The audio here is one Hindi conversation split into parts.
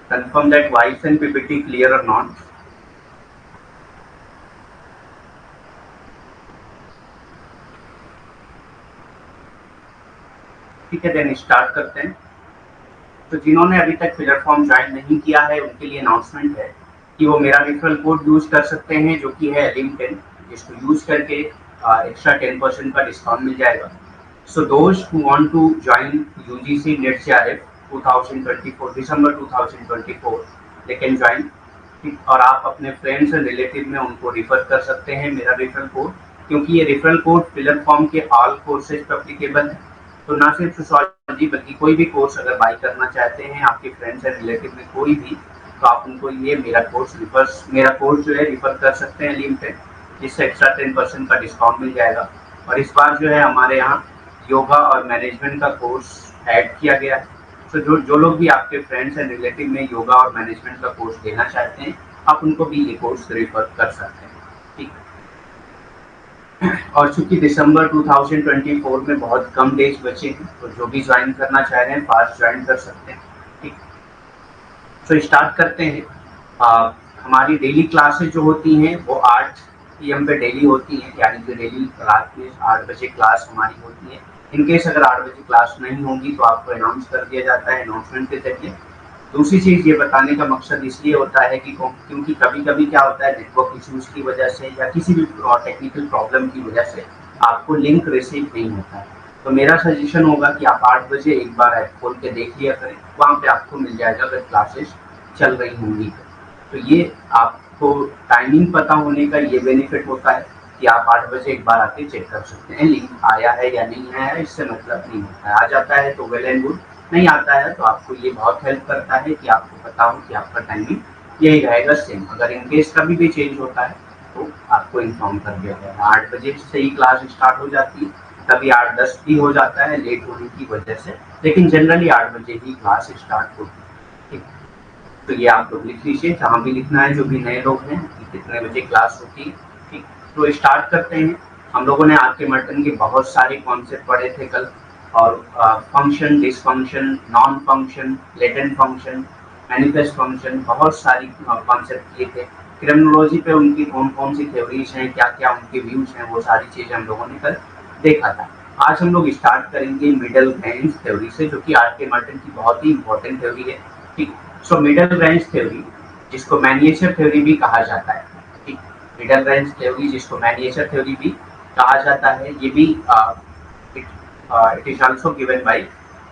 Confirm that voice and PPT clear or not. ठीक है, देन स्टार्ट करते हैं। तो जिन्होंने अभी तक फिलर फॉर्म ज्वाइन नहीं किया है उनके लिए अनाउंसमेंट है कि वो मेरा रेफरल कोड यूज कर सकते हैं, जो कि है LIM10, जिसको यूज करके एक्स्ट्रा 10% का डिस्काउंट मिल जाएगा। So those who want to join UGC NET CRF 2024 December 2024 they can join. और आप अपने फ्रेंड्स एंड रिलेटिव में उनको रिफर कर सकते हैं मेरा रेफरल कोड, क्योंकि ये रेफरल कोड फिलर फॉर्म के ऑल कोर्सेज पर एप्लीकेबल है। तो ना सिर्फ सोशियोलॉजी बल्कि कोई भी कोर्स अगर बाई करना चाहते हैं आपके फ्रेंड्स एंड रिलेटिव में कोई भी, तो आप उनको ये मेरा कोर्स जो है रिफर कर सकते हैं लिंक पे, जिससे एक्स्ट्रा 10% का डिस्काउंट मिल जाएगा। और इस बार जो है हमारे यहाँ योगा और मैनेजमेंट का कोर्स ऐड किया गया है। तो जो लोग भी आपके फ्रेंड्स एंड रिलेटिव में योगा और मैनेजमेंट का कोर्स लेना चाहते हैं, आप उनको भी ये कोर्स रेफर कर सकते हैं। ठीक। और चूंकि दिसंबर 2024 में बहुत कम डेज बचे हैं, तो जो भी ज्वाइन करना चाह रहे हैं फास्ट ज्वाइन कर सकते हैं। ठीक। तो स्टार्ट करते हैं। हमारी डेली क्लासेस जो होती हैं वो 8 PM पे डेली होती हैं, यानी कि डेली रात में 8 बजे क्लास हमारी होती है। इनकेस अगर 8 बजे क्लास नहीं होगी तो आपको अनाउंस कर दिया जाता है अनाउंसमेंट के जरिए। दूसरी चीज़ ये बताने का मकसद इसलिए होता है कि क्योंकि कभी-कभी क्या होता है, नेटवर्क इश्यूज की वजह से या किसी भी टेक्निकल प्रॉब्लम की वजह से आपको लिंक रिसीव नहीं होता है। तो मेरा सजेशन होगा कि आप 8 बजे एक बार ऐप खोल के देख लिया करें, वहाँ पे आपको मिल जाएगा अगर क्लासेस चल रही होंगी। तो ये आपको टाइमिंग पता होने का ये बेनिफिट होता है कि आप 8 बजे एक बार आके चेक कर सकते हैं लिंक आया है या नहीं आया है। इससे मतलब नहीं होता है, आ जाता है तो वेल एंड गुड, नहीं आता है तो आपको ये बहुत हेल्प करता है कि आपको पता हो कि आपका टाइमिंग यही रहेगा सेम। अगर इनकेस कभी भी चेंज होता है तो आपको इन्फॉर्म कर दिया जाएगा। 8 बजे से ही क्लास स्टार्ट हो जाती है, कभी 8:10 भी हो जाता है लेट होने की वजह से, लेकिन जनरली 8 बजे ही क्लास स्टार्ट होती है। ठीक। तो ये आप लोग लिख लीजिए, जहाँ भी लिखना है, जो भी नए लोग हैं कि कितने बजे क्लास होती है। ठीक। तो स्टार्ट करते हैं। हम लोगों ने आर के मार्टिन के बहुत सारे कॉन्सेप्ट पढ़े थे कल, और function, dysfunction, non function, latent function, manifest function, बहुत सारी कॉन्सेप्ट किए थे। क्रिमिनोलॉजी पे उनकी कौन कौन सी थ्योरीज हैं, क्या क्या उनके व्यूज हैं, वो सारी चीजें हम लोगों ने कल देखा था। आज हम लोग स्टार्ट करेंगे मिडल रेंज थ्योरी से, जो कि आर के मार्टिन की बहुत ही इंपॉर्टेंट थ्योरी है। ठीक। सो मिडल रेंज थ्योरी, जिसको मैनिएचर थ्योरी भी कहा जाता है। ठीक। मिडल रेंज थ्योरी जिसको मैनिएचर थ्योरी भी कहा जाता है, ये भी it is also given by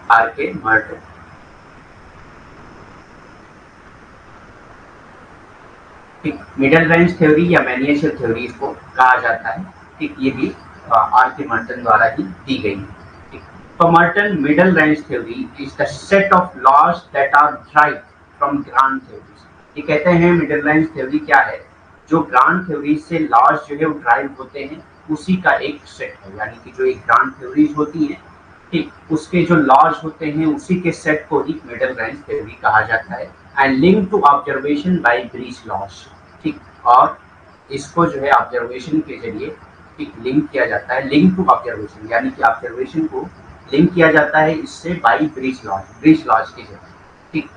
R.K. Martin. ठीक। मिडल रेंज थ्योरी या मैनिएचर थ्योरी इसको कहा जाता है। ठीक। ये भी R.K. मार्टिन द्वारा ही दी गई है। ठीक। For Martin, middle range theory is the set of laws that are derived from grand theories. ये कहते हैं मिडल रेंज थ्योरी क्या है, जो ग्रांड थ्योरी से लॉज जो है वो ड्राइव होते हैं, उसी का एक सेट है। यानी कि जो एक ग्रांड थ्योरीज होती हैं, ठीक, उसके जो लॉज होते हैं उसी के सेट को ही मिडल रेंज थ्योरी कहा जाता है। And link to observation by breach laws. ठीक। और इसको जो है ऑब्जर्वेशन के जरिए ठीक लिंक किया जाता है। लिंक टू ऑब्जर्वेशन यानी कि ऑब्जर्वेशन को लिंक किया जाता है इससे बाय ब्रीच लॉज के जरिए। ठीक।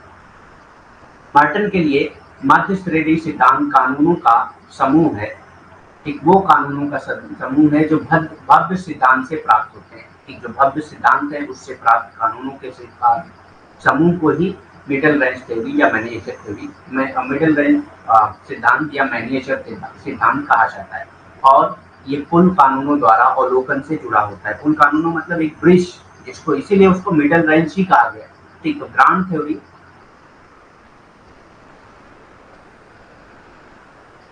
मार्टिन के लिए मध्य श्रेणी सिद्धांत कानूनों का समूह है। ठीक। वो कानूनों का समूह है जो भव्य सिद्धांत से प्राप्त होते हैं। ठीक। जो भव्य सिद्धांत है उससे प्राप्त कानूनों के समूह को ही मिडल रेंज थ्योरी या मैनिएचर थ्योरी मिडल रेंज सिद्धांत या मैनिएचर सिद्धांत कहा जाता है। और ये पुल कानूनों द्वारा अवलोकन से जुड़ा होता है। पुल कानूनों मतलब एक ब्रिज, जिसको इसीलिए उसको मिडल रेंज ही कहा गया। ठीक। तो ग्रांड थ्योरी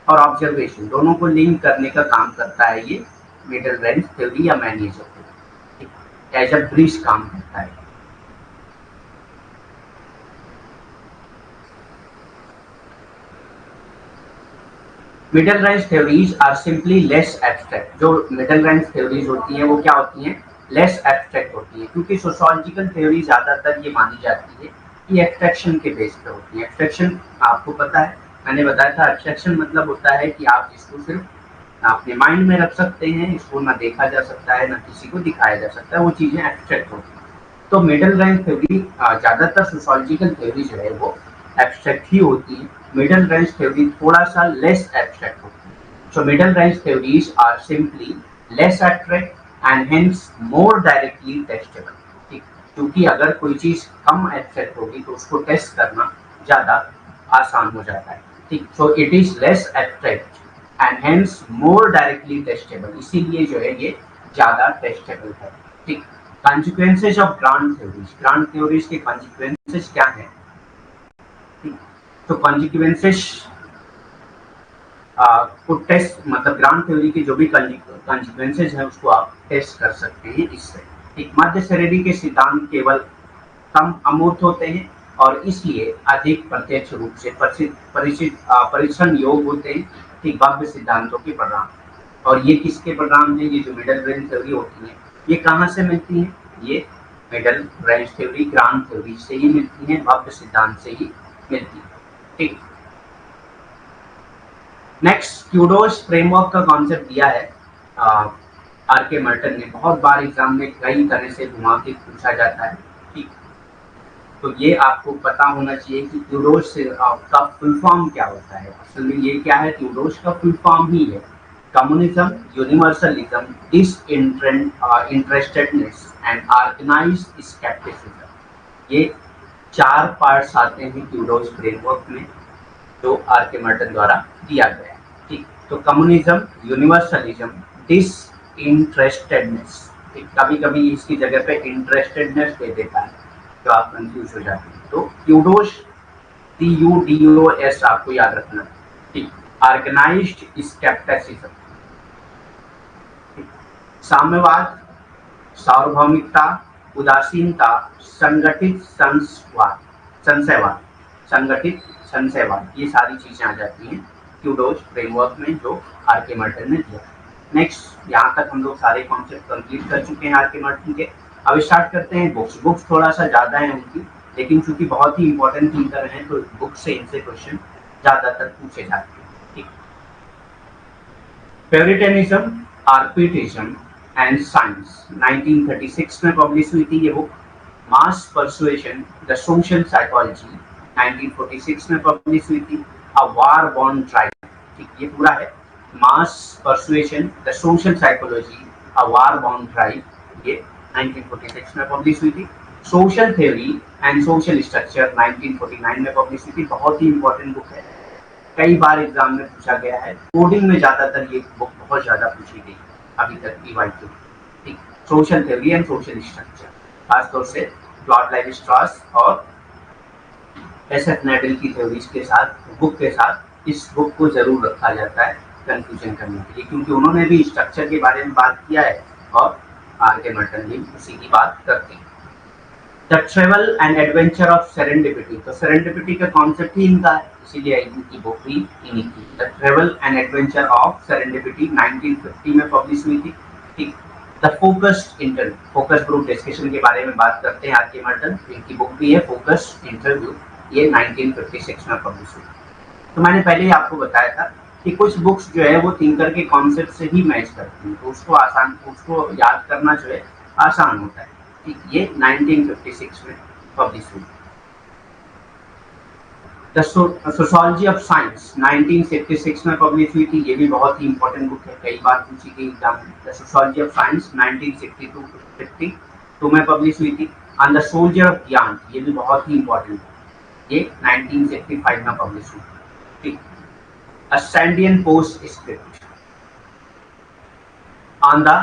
और ऑब्जर्वेशन दोनों को लिंक करने का काम करता है ये मिडल रेंज थ्योरी या miniature theory, as a bridge काम करता है। Middle range theories are simply less abstract. जो मिडल रेंज थ्योरीज होती हैं वो क्या होती हैं, लेस एब्स्ट्रैक्ट होती है, क्योंकि सोशियोलॉजिकल थ्योरी ज्यादातर ये मानी जाती है कि एब्स्ट्रैक्शन के बेस पे होती है। एब्स्ट्रैक्शन आपको पता है, मैंने बताया था, एब्स्ट्रैक्शन मतलब होता है कि आप इसको सिर्फ अपने माइंड में रख सकते हैं, इसको ना देखा जा सकता है ना किसी को दिखाया जा सकता है, वो चीजें एब्स्ट्रैक्ट होती हैं। तो मिडल रेंज थ्योरी ज़्यादातर सोशियोलॉजिकल थ्योरी जो है वो एब्स्ट्रैक्ट ही होती है, मिडल रेंज थ्योरी थोड़ा सा लेस एब्स्ट्रैक्ट होती है. So middle range theories are simply less abstract and hence more directly testable. ठीक, क्योंकि अगर कोई चीज़ कम एब्स्ट्रैक्ट होगी तो उसको टेस्ट करना ज़्यादा आसान हो जाता है. ठीक, so it is less abstract and hence more directly testable, इसीलिए जो है ये ज़्यादा टेस्टेबल है. ठीक, कॉन्सिक्वेंसेज ऑफ ग्रांड थ्योरीज के कॉन्सिक्वेंसेज क्या है? तो कॉन्सिक्वेंसेज को टेस्ट मतलब ग्रांड थ्योरी के जो भी कॉन्सिक्वेंसेज है उसको आप टेस्ट कर सकते हैं इससे. एक मध्य श्रेणी के सिद्धांत केवल कम अमूर्त होते हैं और इसलिए अधिक प्रत्यक्ष रूप से परीक्षण योग होते हैं. ठीक, भव्य सिद्धांतों के परिणाम. और ये किसके परिणाम है? ये जो मिडल रेंज थ्योरी होती है ये कहाँ से मिलती है? ये middle range theory grand theory से ही मिलती है, भव्य सिद्धांत से ही मिलती है. ठीक, नेक्स्ट क्यूडोस फ्रेमवर्क का कॉन्सेप्ट दिया है आर.के. मर्टन ने. बहुत बार एग्जाम में कई तरह से घुमा के पूछा जाता है. ठीक, तो ये आपको पता होना चाहिए कि क्यूडोस का फुल फॉर्म क्या होता है. असल में ये क्या है? क्यूडोस का फुल फॉर्म ही है communism, universalism, disinterestedness and organised scepticism. ये 4 पार्ट्स आते हैं क्यूडोस फ्रेमवर्क में जो आर.के. मर्टन द्वारा दिया गया है. ठीक, तो कम्युनिज्म, यूनिवर्सलिज्म, डिसइंटरेस्टेडनेस. कभी कभी इसकी जगह पे इंटरेस्टेडनेस दे देता है तो आप कंफ्यूज हो जाते हैं. तो क्यूडोस CUDOS आपको याद रखना. ठीक, ऑर्गेनाइज्ड स्केप्टिसिज्म, साम्यवाद, सार्वभौमिकता, उदासीनता, संगठित संशयवाद, ये सारी चीजें आ जाती हैं क्यूडोस फ्रेमवर्क में जो आर.के. मर्टन ने दिया. नेक्स्ट, यहाँ तक हम लोग सारे कॉन्सेप्ट कंप्लीट कर चुके हैं आर.के. मर्टन के. अब स्टार्ट करते हैं बुक्स थोड़ा सा ज़्यादा है उनकी, लेकिन चूंकि बहुत ही इंपॉर्टेंट थिंकर हैं तो बुक से इनसे क्वेश्चन ज़्यादातर पूछे जाते हैं. ठीक, प्यूरिटनिज्म, आर्पिटिज्म एंड साइंस 1936 में पब्लिश हुई थी ये book. Mass persuasion, the social psychology 1946 में पब्लिश हुई थी. A war born tribe. ठीक, ये पूरा है. Mass persuasion, the social psychology, a war born tribe, ये 1946 में पब्लिश हुई थी. Social theory and social structure 1949 में पब्लिश हुई थी. बहुत ही इंपॉर्टेंट बुक है, कई बार एग्जाम में पूछा गया है. कोडिंग में ज्यादातर ये बुक बहुत ज्यादा पूछी गई अभी तक PYQ. ठीक, social theory and social structure, खासतौर से क्लॉड लेवी-स्ट्रॉस और SF नेडल की थ्योरीज के साथ, बुक के साथ इस बुक को जरूर रखा जाता है कंफ्यूजन करने के लिए, क्योंकि उन्होंने भी स्ट्रक्चर के बारे में बात किया है और आर.के. मर्टन भी उसी की बात करते हैं. The travel and adventure of serendipity, तो सेरेंडिपिटी का कॉन्सेप्ट ही इनका है, इसीलिए इनकी बुक भी इन्हीं की. The travel and adventure of serendipity 1950 में पब्लिश हुई थी. ठीक, द फोकस ग्रुप डिस्कशन के बारे में बात करते हैं आर.के. मर्टन. इनकी बुक भी है फोकस इंटरव्यू, ये 1956 में पब्लिश हुई. तो मैंने पहले ही आपको बताया था कि कुछ बुक्स जो है वो थिंकर के कॉन्सेप्ट से ही मैच करती हैं, तो उसको याद करना जो है आसान होता है. ठीक, ये 1956 में पब्लिश हुई. द सोशियोलॉजी ऑफ साइंस 1966 में पब्लिश हुई थी. ये भी बहुत ही इंपॉर्टेंट बुक है, कई बार पूछी गई एग्जाम में. द सोशियोलॉजी ऑफ साइंस 1962 में पब्लिश हुई थी. एंड द सोल्जर ऑफ ज्ञान, ये भी बहुत ही इंपॉर्टेंट है, ये 1965 में पब्लिश हुई. ठीक, Ascendian Postscript on the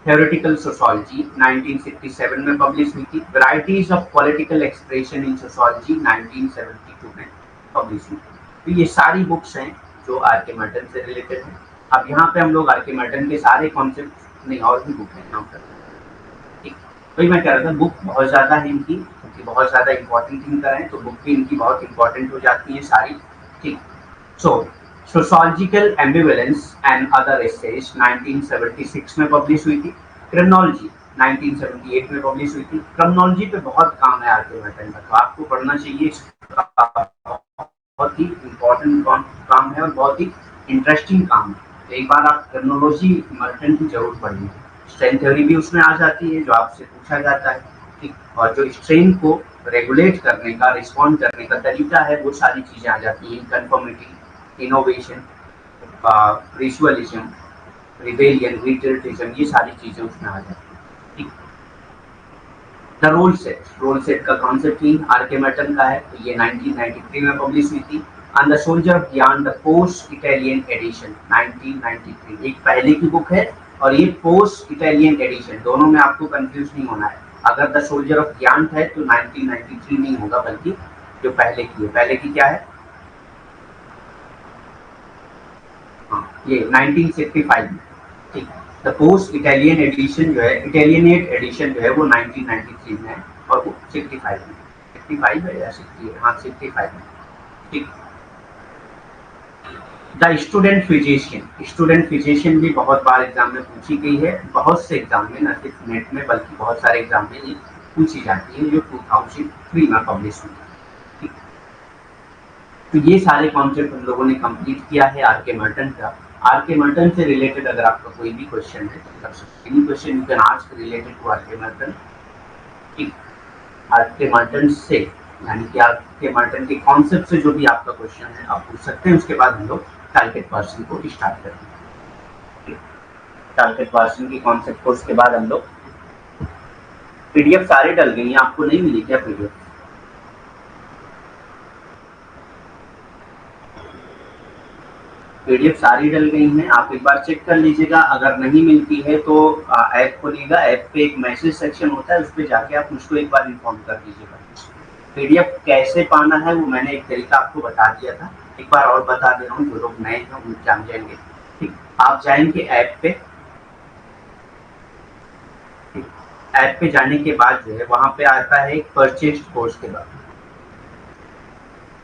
Theoretical Sociology 1967 में पब्लिश हुई थी. Varieties of Political Expression in Sociology 1972 में पब्लिश हुई थी. तो ये सारी बुक्स हैं जो आर.के. मर्टन से रिलेटेड हैं. अब यहाँ पे हम लोग आर.के. मर्टन के सारे कॉन्सेप्ट, नहीं और भी बुक हैं यहाँ पर. ठीक, वही मैं कह रहा था, बुक बहुत ज़्यादा है इनकी, क्योंकि बहुत ज़्यादा इंपॉर्टेंट थिंकर हैं, तो बुक भी इनकी बहुत इंपॉर्टेंट हो जाती है सारी. ठीक, so sociological ambivalence and other essays 1976 में पब्लिश हुई थी. क्रिमिनोलॉजी 1978 में पब्लिश हुई थी. क्रिमिनोलॉजी पे बहुत काम है आर.के. मर्टन का, तो आपको पढ़ना चाहिए. बहुत ही इम्पोर्टेंट काम है और बहुत ही इंटरेस्टिंग काम है. तो एक बार आप क्रिमिनोलॉजी मर्टन की जरूर पढ़िए. स्ट्रेंथ थ्योरी भी उसमें आ जाती है जो आपसे पूछा जाता है. ठीक, और जो स्ट्रेन को रेगुलेट करने का, रिस्पॉन्ड करने का तरीका है, वो सारी चीज़ें आ जाती हैं। कन्फर्मिटी, इनोवेशन, रिचुअलिज्म, रिबेलियन, रिटर्टिज्म, ये सारी चीज़ें उसमें आ जाती हैं। ठीक, द रोल सेट का कॉन्सेप्ट ही आर.के. मैटन का है, तो ये 1993 में पब्लिश हुई थी। एंड द सोल्जर ऑफ ज्ञान, द पोस्ट इटालियन एडिशन, 1993। एक पहले की बुक है और ये पोस्ट इटालियन एडिशन, दोनों में आपको कंफ्यूज नहीं होना है। अगर द सोल्जर ऑफ ज्ञान है तो 1993 नहीं होगा, बल्कि जो पहले की है। पहले की क्या है? हाँ, ये 1965 में। ठीक, द पोस्ट इटालियन एडिशन जो है, इटालियनेट एडिशन जो है, वो 1993 में है और वो 65 में, 65 है या 60 है? हाँ, 65 में। ठीक, द स्टूडेंट फिजिशियन भी बहुत बार एग्जाम में पूछी गई है, बहुत से एग्जाम में, न सिर्फ नेट में बल्कि बहुत सारे एग्जाम में ये पूछी जाती है, जो 2003 में पब्लिश हुई। ठीक, तो ये सारे कॉन्सेप्ट हम लोगों ने कंप्लीट किया है आर.के. मर्टन का। आर.के. मर्टन से रिलेटेड अगर आपका कोई भी क्वेश्चन है तो कर सकते हैं। Question you can ask related to R K. Merton. ठीक, आर.के. मर्टन से, यानी कि आर.के. मर्टन के कॉन्सेप्ट से जो भी आपका क्वेश्चन है आप पूछ सकते हैं। उसके बाद हम लोग टारगेट पर्सन को स्टार्ट करेंगे। टारगेट पर्सन की कॉन्सेप्ट को उसके बाद हम लोग, पीडीएफ सारी डल गई हैं, आपको नहीं मिली क्या पीडीएफ? पीडीएफ सारी डल गई हैं, आप एक बार चेक कर लीजिएगा। अगर नहीं मिलती है तो ऐप खोलिएगा, ऐप पे एक मैसेज सेक्शन होता है, उस पर जाके आप मुझको एक बार इन्फॉर्म कर दीजिएगा। पीडीएफ कैसे पाना है वो मैंने एक तरीका आपको बता दिया था, एक बार और बता दे रहा हूँ, जो लोग नए हैं वो जान जाएंगे। ठीक, आप जाएंगे ऐप पे, ऐप पे जाने के बाद जो है वहां पे आता है परचेज कोर्स के बाद,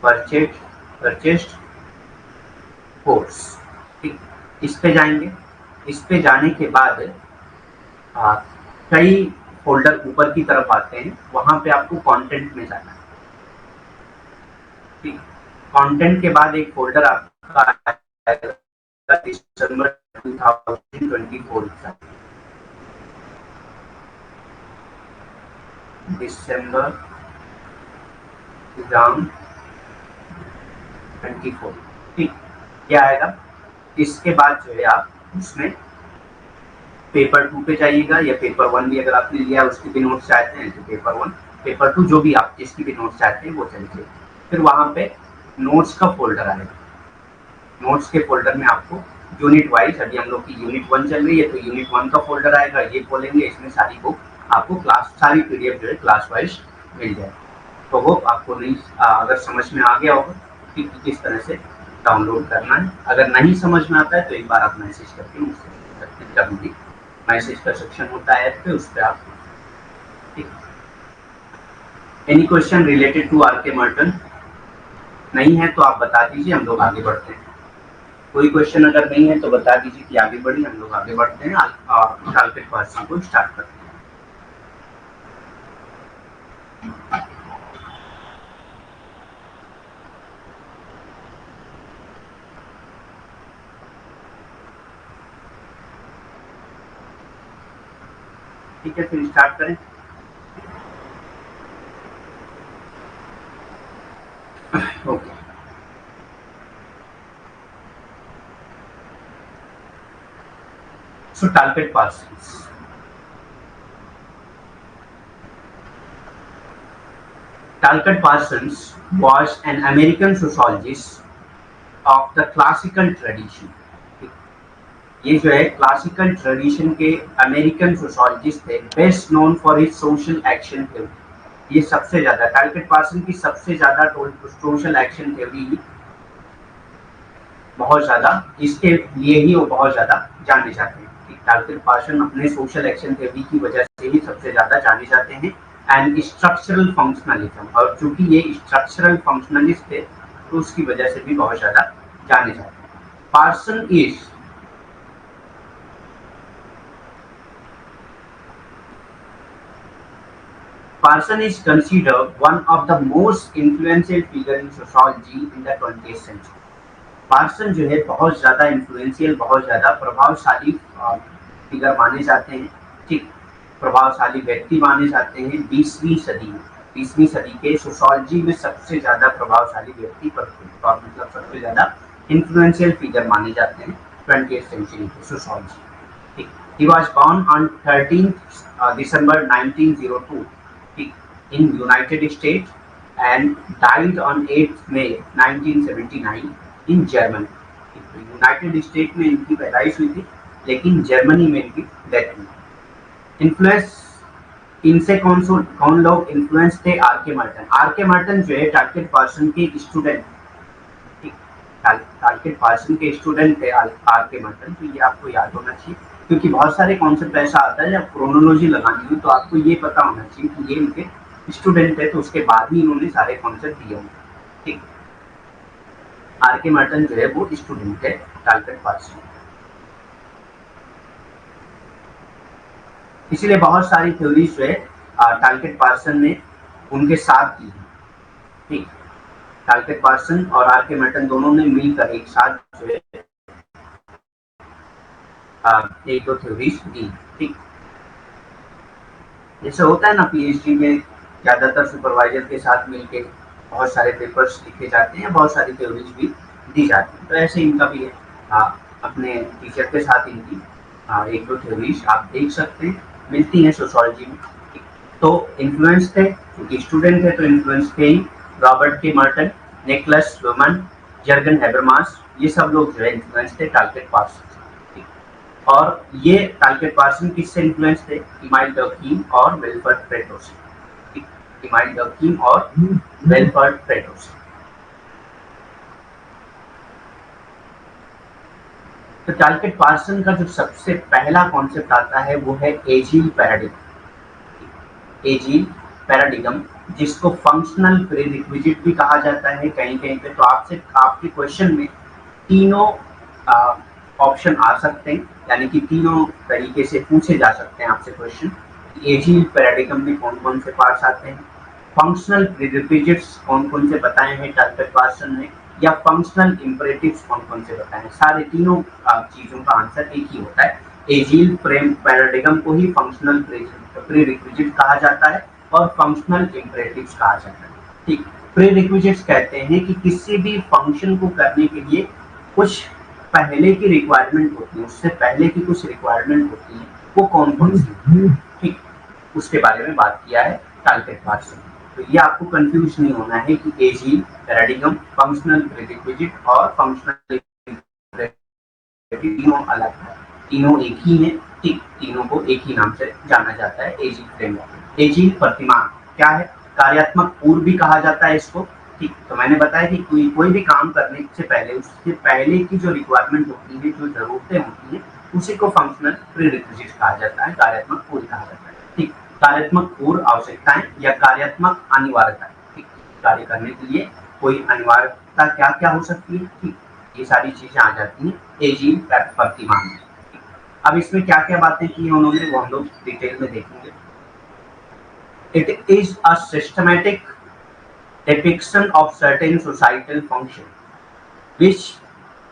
परचेज कोर्स। ठीक, इस पे जाएंगे। इस पे जाने के बाद कई फोल्डर ऊपर की तरफ आते हैं, वहां पे आपको कंटेंट में जाना है। ठीक, कंटेंट के बाद एक फोल्डर आपका आएगा दिसंबर 2024 का, दिसंबर 2024। ठीक, क्या आएगा? इसके बाद जो है आप उसमें पेपर 2 पे जाइएगा, या पेपर 1 भी अगर आपने लिया उसके भी नोट्स चाहते हैं तो पेपर 1, पेपर 2 जो भी आप जिसकी भी नोट्स चाहते हैं वो चलिए। फिर वहां पे नोट्स का फोल्डर आएगा। नोट्स के फोल्डर में आपको यूनिट वाइज, अभी हम लोग की यूनिट 1 चल रही है तो यूनिट 1 का फोल्डर आएगा, ये खोलेंगे, इसमें सारी बुक आपको क्लास, सारी पीडीएफ जो है क्लास वाइज मिल जाए। तो वो आपको नहीं, अगर समझ में आ गया होगा कि किस तरह से डाउनलोड करना है। अगर नहीं समझ में आता है तो एक बार आप मैसेज करके मुझसे कभी मैसेज का सेक्शन होता है ऐप पे, उस पर आप। ठीक, any question related to R K. Merton? नहीं है तो आप बता दीजिए, हम लोग आगे बढ़ते हैं। कोई क्वेश्चन अगर नहीं है तो बता दीजिए कि आगे बढ़िए, हम लोग आगे बढ़ते हैं, टारगेट पर्सन को स्टार्ट करते हैं। ठीक है, फिर स्टार्ट करें। Okay, so target persons. Talcott Parsons was an American sociologist of the classical tradition. ये जो है क्लासिकल ट्रेडिशन के अमेरिकन सोशोलॉजिस्ट थे, best known for his social action theory. ये सबसे ज्यादा, टालकेट पार्सन की सबसे ज्यादा सोशल एक्शन थ्योरी बहुत ज्यादा, इसके लिए ही वो बहुत ज्यादा जाने जाते हैं। टालकेट पार्सन अपने सोशल एक्शन थ्योरी की वजह से ही सबसे ज्यादा जाने जाते हैं। एंड स्ट्रक्चरल फंक्शनलिज्म, और चूंकि ये स्ट्रक्चरल फंक्शनलिस्ट थे तो उसकी वजह से भी बहुत ज्यादा जाने जाते हैं। Parson is Parson is considered one of the most influential figure in sociology in the 20th century. Parson जो है बहुत ज़्यादा इन्फ्लुएंशियल, बहुत ज़्यादा प्रभावशाली फिगर माने जाते हैं। ठीक, प्रभावशाली व्यक्ति माने जाते हैं 20वीं सदी में। 20वीं सदी के सोशियोलॉजी में सबसे ज्यादा प्रभावशाली व्यक्ति मतलब सबसे ज्यादा इन्फ्लुएंशियल फिगर माने जाते हैं 20th सेंचुरी के सोशियोलॉजी। ठीक, he was born on 13th December 1902 in United States and died on 8th May 1979 in Germany। United state में इनकी पैदाइश हुई थी, लेकिन जर्मनी में इनकी डेथ हुई। इन्फ्लुएंस इनसे कौन लोग इन्फ्लुएंस थे? आर के मार्टन। आर के मार्टन जो है टार्गेट पर्सन के स्टूडेंट, टार्गेट पर्सन के स्टूडेंट थे आर के मार्टन। तो ये आपको याद होना चाहिए, क्योंकि बहुत सारे कॉन्सेप्ट ऐसा आता है जब क्रोनोलॉजी लगानी हो तो आपको ये पता होना चाहिए कि ये इनके स्टूडेंट है, तो उसके बाद ही इन्होंने सारे कॉन्सेप्ट दिए होंगे। ठीक, आर के मार्टन जो है वो स्टूडेंट है टार्गेट पर्सन, इसीलिए बहुत सारी थ्योरीज जो है टार्गेट पर्सन ने उनके साथ की। ठीक, टार्गेट पर्सन और आर के मार्टन दोनों ने मिलकर एक साथ जो है एक दो थ्योरीज दी। ठीक, जैसे होता है ना पीएचडी में ज्यादातर सुपरवाइजर के साथ मिलके बहुत सारे पेपर्स लिखे जाते हैं, बहुत सारी थ्योरीज भी दी जाती है, तो ऐसे इनका भी है। अपने टीचर के साथ इनकी एक दो थ्योरीज आप देख सकते हैं, मिलती हैं सोशियोलॉजी में। तो इन्फ्लुएंस थे, क्योंकि स्टूडेंट थे तो इन्फ्लुएंस थे ही। रॉबर्ट के मार्टन, निकोलस लुहmann, जर्गन हैबरमास, ये सब लोग जो है इन्फ्लुएंस थे टार्गेट पर्सन। और ये टार्गेट पर्सन किससे इन्फ्लुएंस थे? इमाइल डर्कीम और विल्फ्रेड प्रेटो से। इमाइल डर्कीम और विल्फ्रेड प्रेटो से। तो टार्गेट पर्सन का जो सबसे पहला कॉन्सेप्ट आता है वो है एजील पैराडिगम। एजील पैराडिगम, जिसको फंक्शनल प्रीरिक्विजिट भी कहा जाता है कहीं कहीं पे। तो आपके क्वेश्चन में तीनों ऑप्शन आ सकते हैं, यानी कि तीनों तरीके से पूछे जा सकते हैं आपसे क्वेश्चन। एजील पैराडिगम में कौन कौन से पार्ट्स आते हैं, फंक्शनल प्रीरिक्विजिट्स कौन कौन से बताए हैं टार्गेट पर्सन ने, या फंक्शनल इंपरेटिव्स कौन कौन से बताए हैं। सारे तीनों चीजों का आंसर एक ही होता है। एजील पैराडिगम को ही फंक्शनल प्रीरिक्विजिट कहा जाता है और फंक्शनल इंपरेटिव्स कहा जाता है। ठीक, प्रीरिक्विजिट्स कहते हैं कि किसी भी फंक्शन को करने के लिए कुछ पहले की रिक्वायरमेंट होती है, उससे पहले की कुछ रिक्वायरमेंट होती है, वो कौन कौन सी, ठीक, उसके बारे में बात किया है टार्गेट पर्सन। तो ये आपको कंफ्यूज नहीं होना है कि एजील पैराडिगम, फंक्शनल प्रीरिक्विजिट और फंक्शनल तीनों अलग है, तीनों एक ही है। ठीक, तीनों को एक ही नाम से जाना जाता है, एजील फ्रेमवर्क। एजील प्रतिमान क्या है? कार्यात्मक पूर्व भी कहा जाता है इसको। ठीक, तो मैंने बताया कि कोई भी काम करने से पहले उससे पहले की जो रिक्वायरमेंट होती है, जो जरूरतें होती है, उसी को फंक्शनल प्रीरिक्विजिट कहा जाता है, कार्यात्मक पूर्व कहा जाता है। ठीक, कार्यात्मक पूर्व आवश्यकताएं या कार्यात्मक अनिवार्यता। ठीक, कार्य करने के लिए कोई अनिवार्यता क्या क्या हो सकती है, ठीक, ये सारी चीजें आ जाती हैं एजील प्रतिमान में। अब इसमें क्या क्या बातें की उन्होंने वो हम लोग डिटेल में देखेंगे। It is a systematic depiction of certain societal function which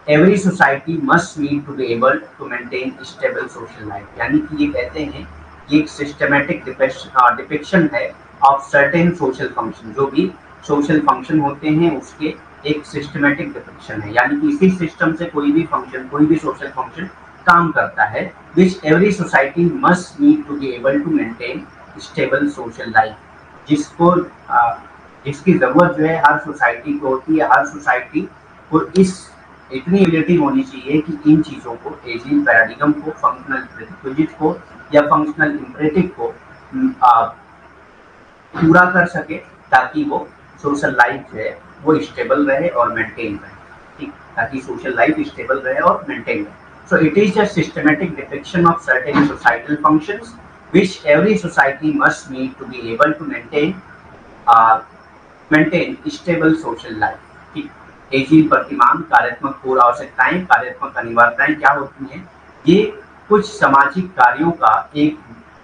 every society must meet to be able to maintain stable social life। यानी कि ये कहते हैं ये एक सिस्टमैटिक डिपिक्शन है ऑफ सर्टेन सोशल फंक्शन, जो भी सोशल फंक्शन होते हैं उसके एक सिस्टमैटिक डिपिक्शन है, यानी कि इसी सिस्टम से कोई भी फंक्शन, कोई भी सोशल फंक्शन काम करता है। Which every society must need to be able to maintain stable social life, जिसको जिसकी जरूरत जो है हर सोसाइटी को होती है। हर सोसाइटी को इतनी एबिलिटी होनी चाहिए कि इन चीज़ों को, एजील पैराडिगम को, फंक्शनल प्रीरिक्विजिट को या फंक्शनल इंपरेटिव को पूरा कर सके, ताकि वो सोशल लाइफ जो है वो स्टेबल रहे और मेंटेन रहे। ठीक, ताकि सोशल लाइफ स्टेबल रहे और मेंटेन रहे। So it is a systematic depiction of certain societal functions which every society must need to be able to maintain stable social life। ठीक, एजील प्रतिमान, कार्यात्मक पूर्व आवश्यकताएं, कार्यात्मक अनिवार्यताएं क्या होती हैं? ये कुछ सामाजिक कार्यों का एक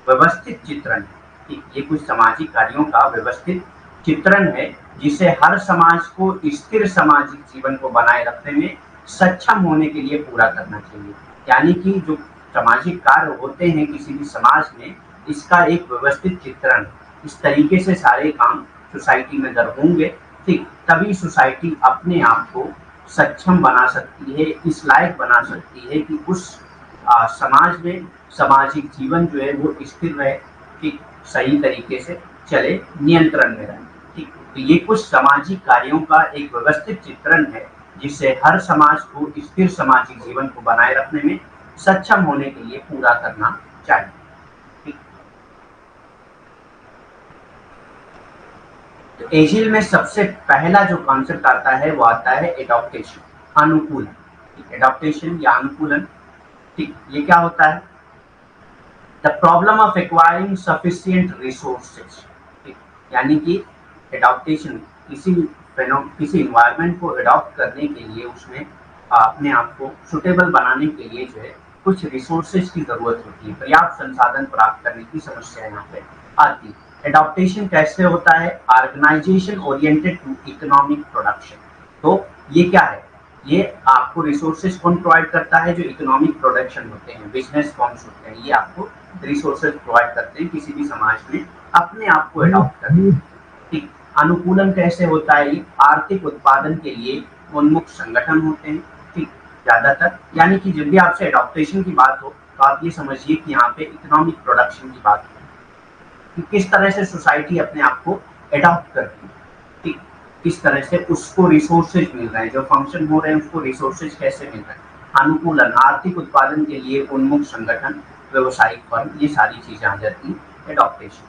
व्यवस्थित चित्रण है। ठीक, ये कुछ सामाजिक कार्यों का व्यवस्थित चित्रण है जिसे हर समाज को स्थिर सामाजिक जीवन को बनाए रखने में सक्षम होने के लिए पूरा करना चाहिए। यानी कि जो सामाजिक कार्य होते हैं किसी भी समाज में, इसका एक व्यवस्थित चित्रण, इस तरीके से सारे काम सोसाइटी में अगर होंगे, ठीक, तभी सोसाइटी अपने आप को सक्षम बना सकती है, इस लायक बना सकती है कि उस समाज में सामाजिक जीवन जो है वो स्थिर रहे, ठीक, सही तरीके से चले, नियंत्रण में रहे। ठीक, तो ये कुछ सामाजिक कार्यों का एक व्यवस्थित चित्रण है जिससे हर समाज को स्थिर सामाजिक जीवन को बनाए रखने में सक्षम होने के लिए पूरा करना चाहिए। तो एजिल में सबसे पहला जो कॉन्सेप्ट आता है वो आता है एडॉप्टेशन, अनुकूलन। एडॉप्टेशन या अनुकूलन, ठीक, ये क्या होता है? The problem of acquiring sufficient resources, ठीक, यानी कि एडॉप्टेशन किसी इन्वायरमेंट को एडॉप्ट करने के लिए उसमें अपने आप को सुटेबल बनाने के लिए जो है कुछ रिसोर्सेज की जरूरत होती है, पर्याप्त संसाधन प्राप्त करने की समस्या यहाँ पे आती है। एडॉप्टेशन कैसे होता है? Organisation oriented to economic production. तो ये क्या है? ये आपको रिसोर्सेज कौन प्रोवाइड करता है? जो इकोनॉमिक प्रोडक्शन होते हैं, बिजनेस फॉर्म्स होते हैं, ये आपको रिसोर्सेज प्रोवाइड करते हैं किसी भी समाज में अपने आप को एडॉप्ट करने। ठीक, अनुकूलन कैसे होता है? ये आर्थिक उत्पादन के लिए उन्मुख संगठन होते हैं, ठीक, ज्यादातर। यानी कि जब भी आपसे एडॉप्टेशन की बात हो तो आप ये समझिए कि यहाँ पे इकोनॉमिक प्रोडक्शन की बात हो कि किस तरह से सोसाइटी अपने आप को एडॉप्ट करती है, ठीक, किस तरह से उसको रिसोर्सेज मिल रहे हैं, जो फंक्शन हो रहे हैं उसको रिसोर्सेज कैसे मिल रहे हैं। अनुकूलन, आर्थिक उत्पादन के लिए उन्मुख संगठन, व्यवसायिक फर्म, ये सारी चीजें आ जाती है एडॉप्टेशन।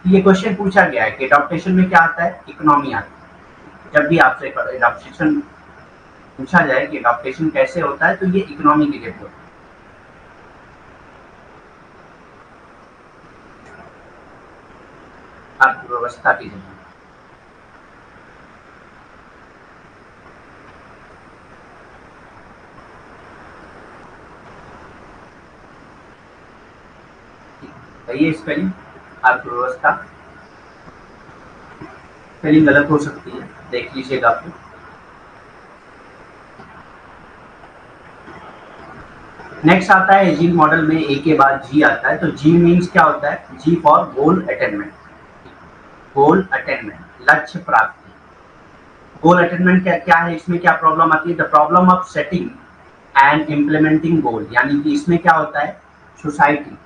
ये क्वेश्चन पूछा गया है कि एडॉप्टेशन में क्या आता है? इकोनॉमी आती है। जब भी आपसे एडॉप्टेशन पूछा जाए कि एडॉप्टेशन कैसे होता है तो ये इकोनॉमी के लिए होता है। अर्थव्यवस्था की जरूरत। ये स्पेलिंग अर्थव्यवस्था, स्पेलिंग गलत हो सकती है, देख लीजिएगा आप। नेक्स्ट आता है एजिल मॉडल में ए के बाद जी आता है। तो जी मीन्स क्या होता है? G for goal attainment, goal attainment, लक्ष्य प्राप्ति। गोल अटेनमेंट क्या है? इसमें क्या प्रॉब्लम आती है? The problem of setting and implementing goal. यानी कि इसमें क्या होता है? सोसाइटी,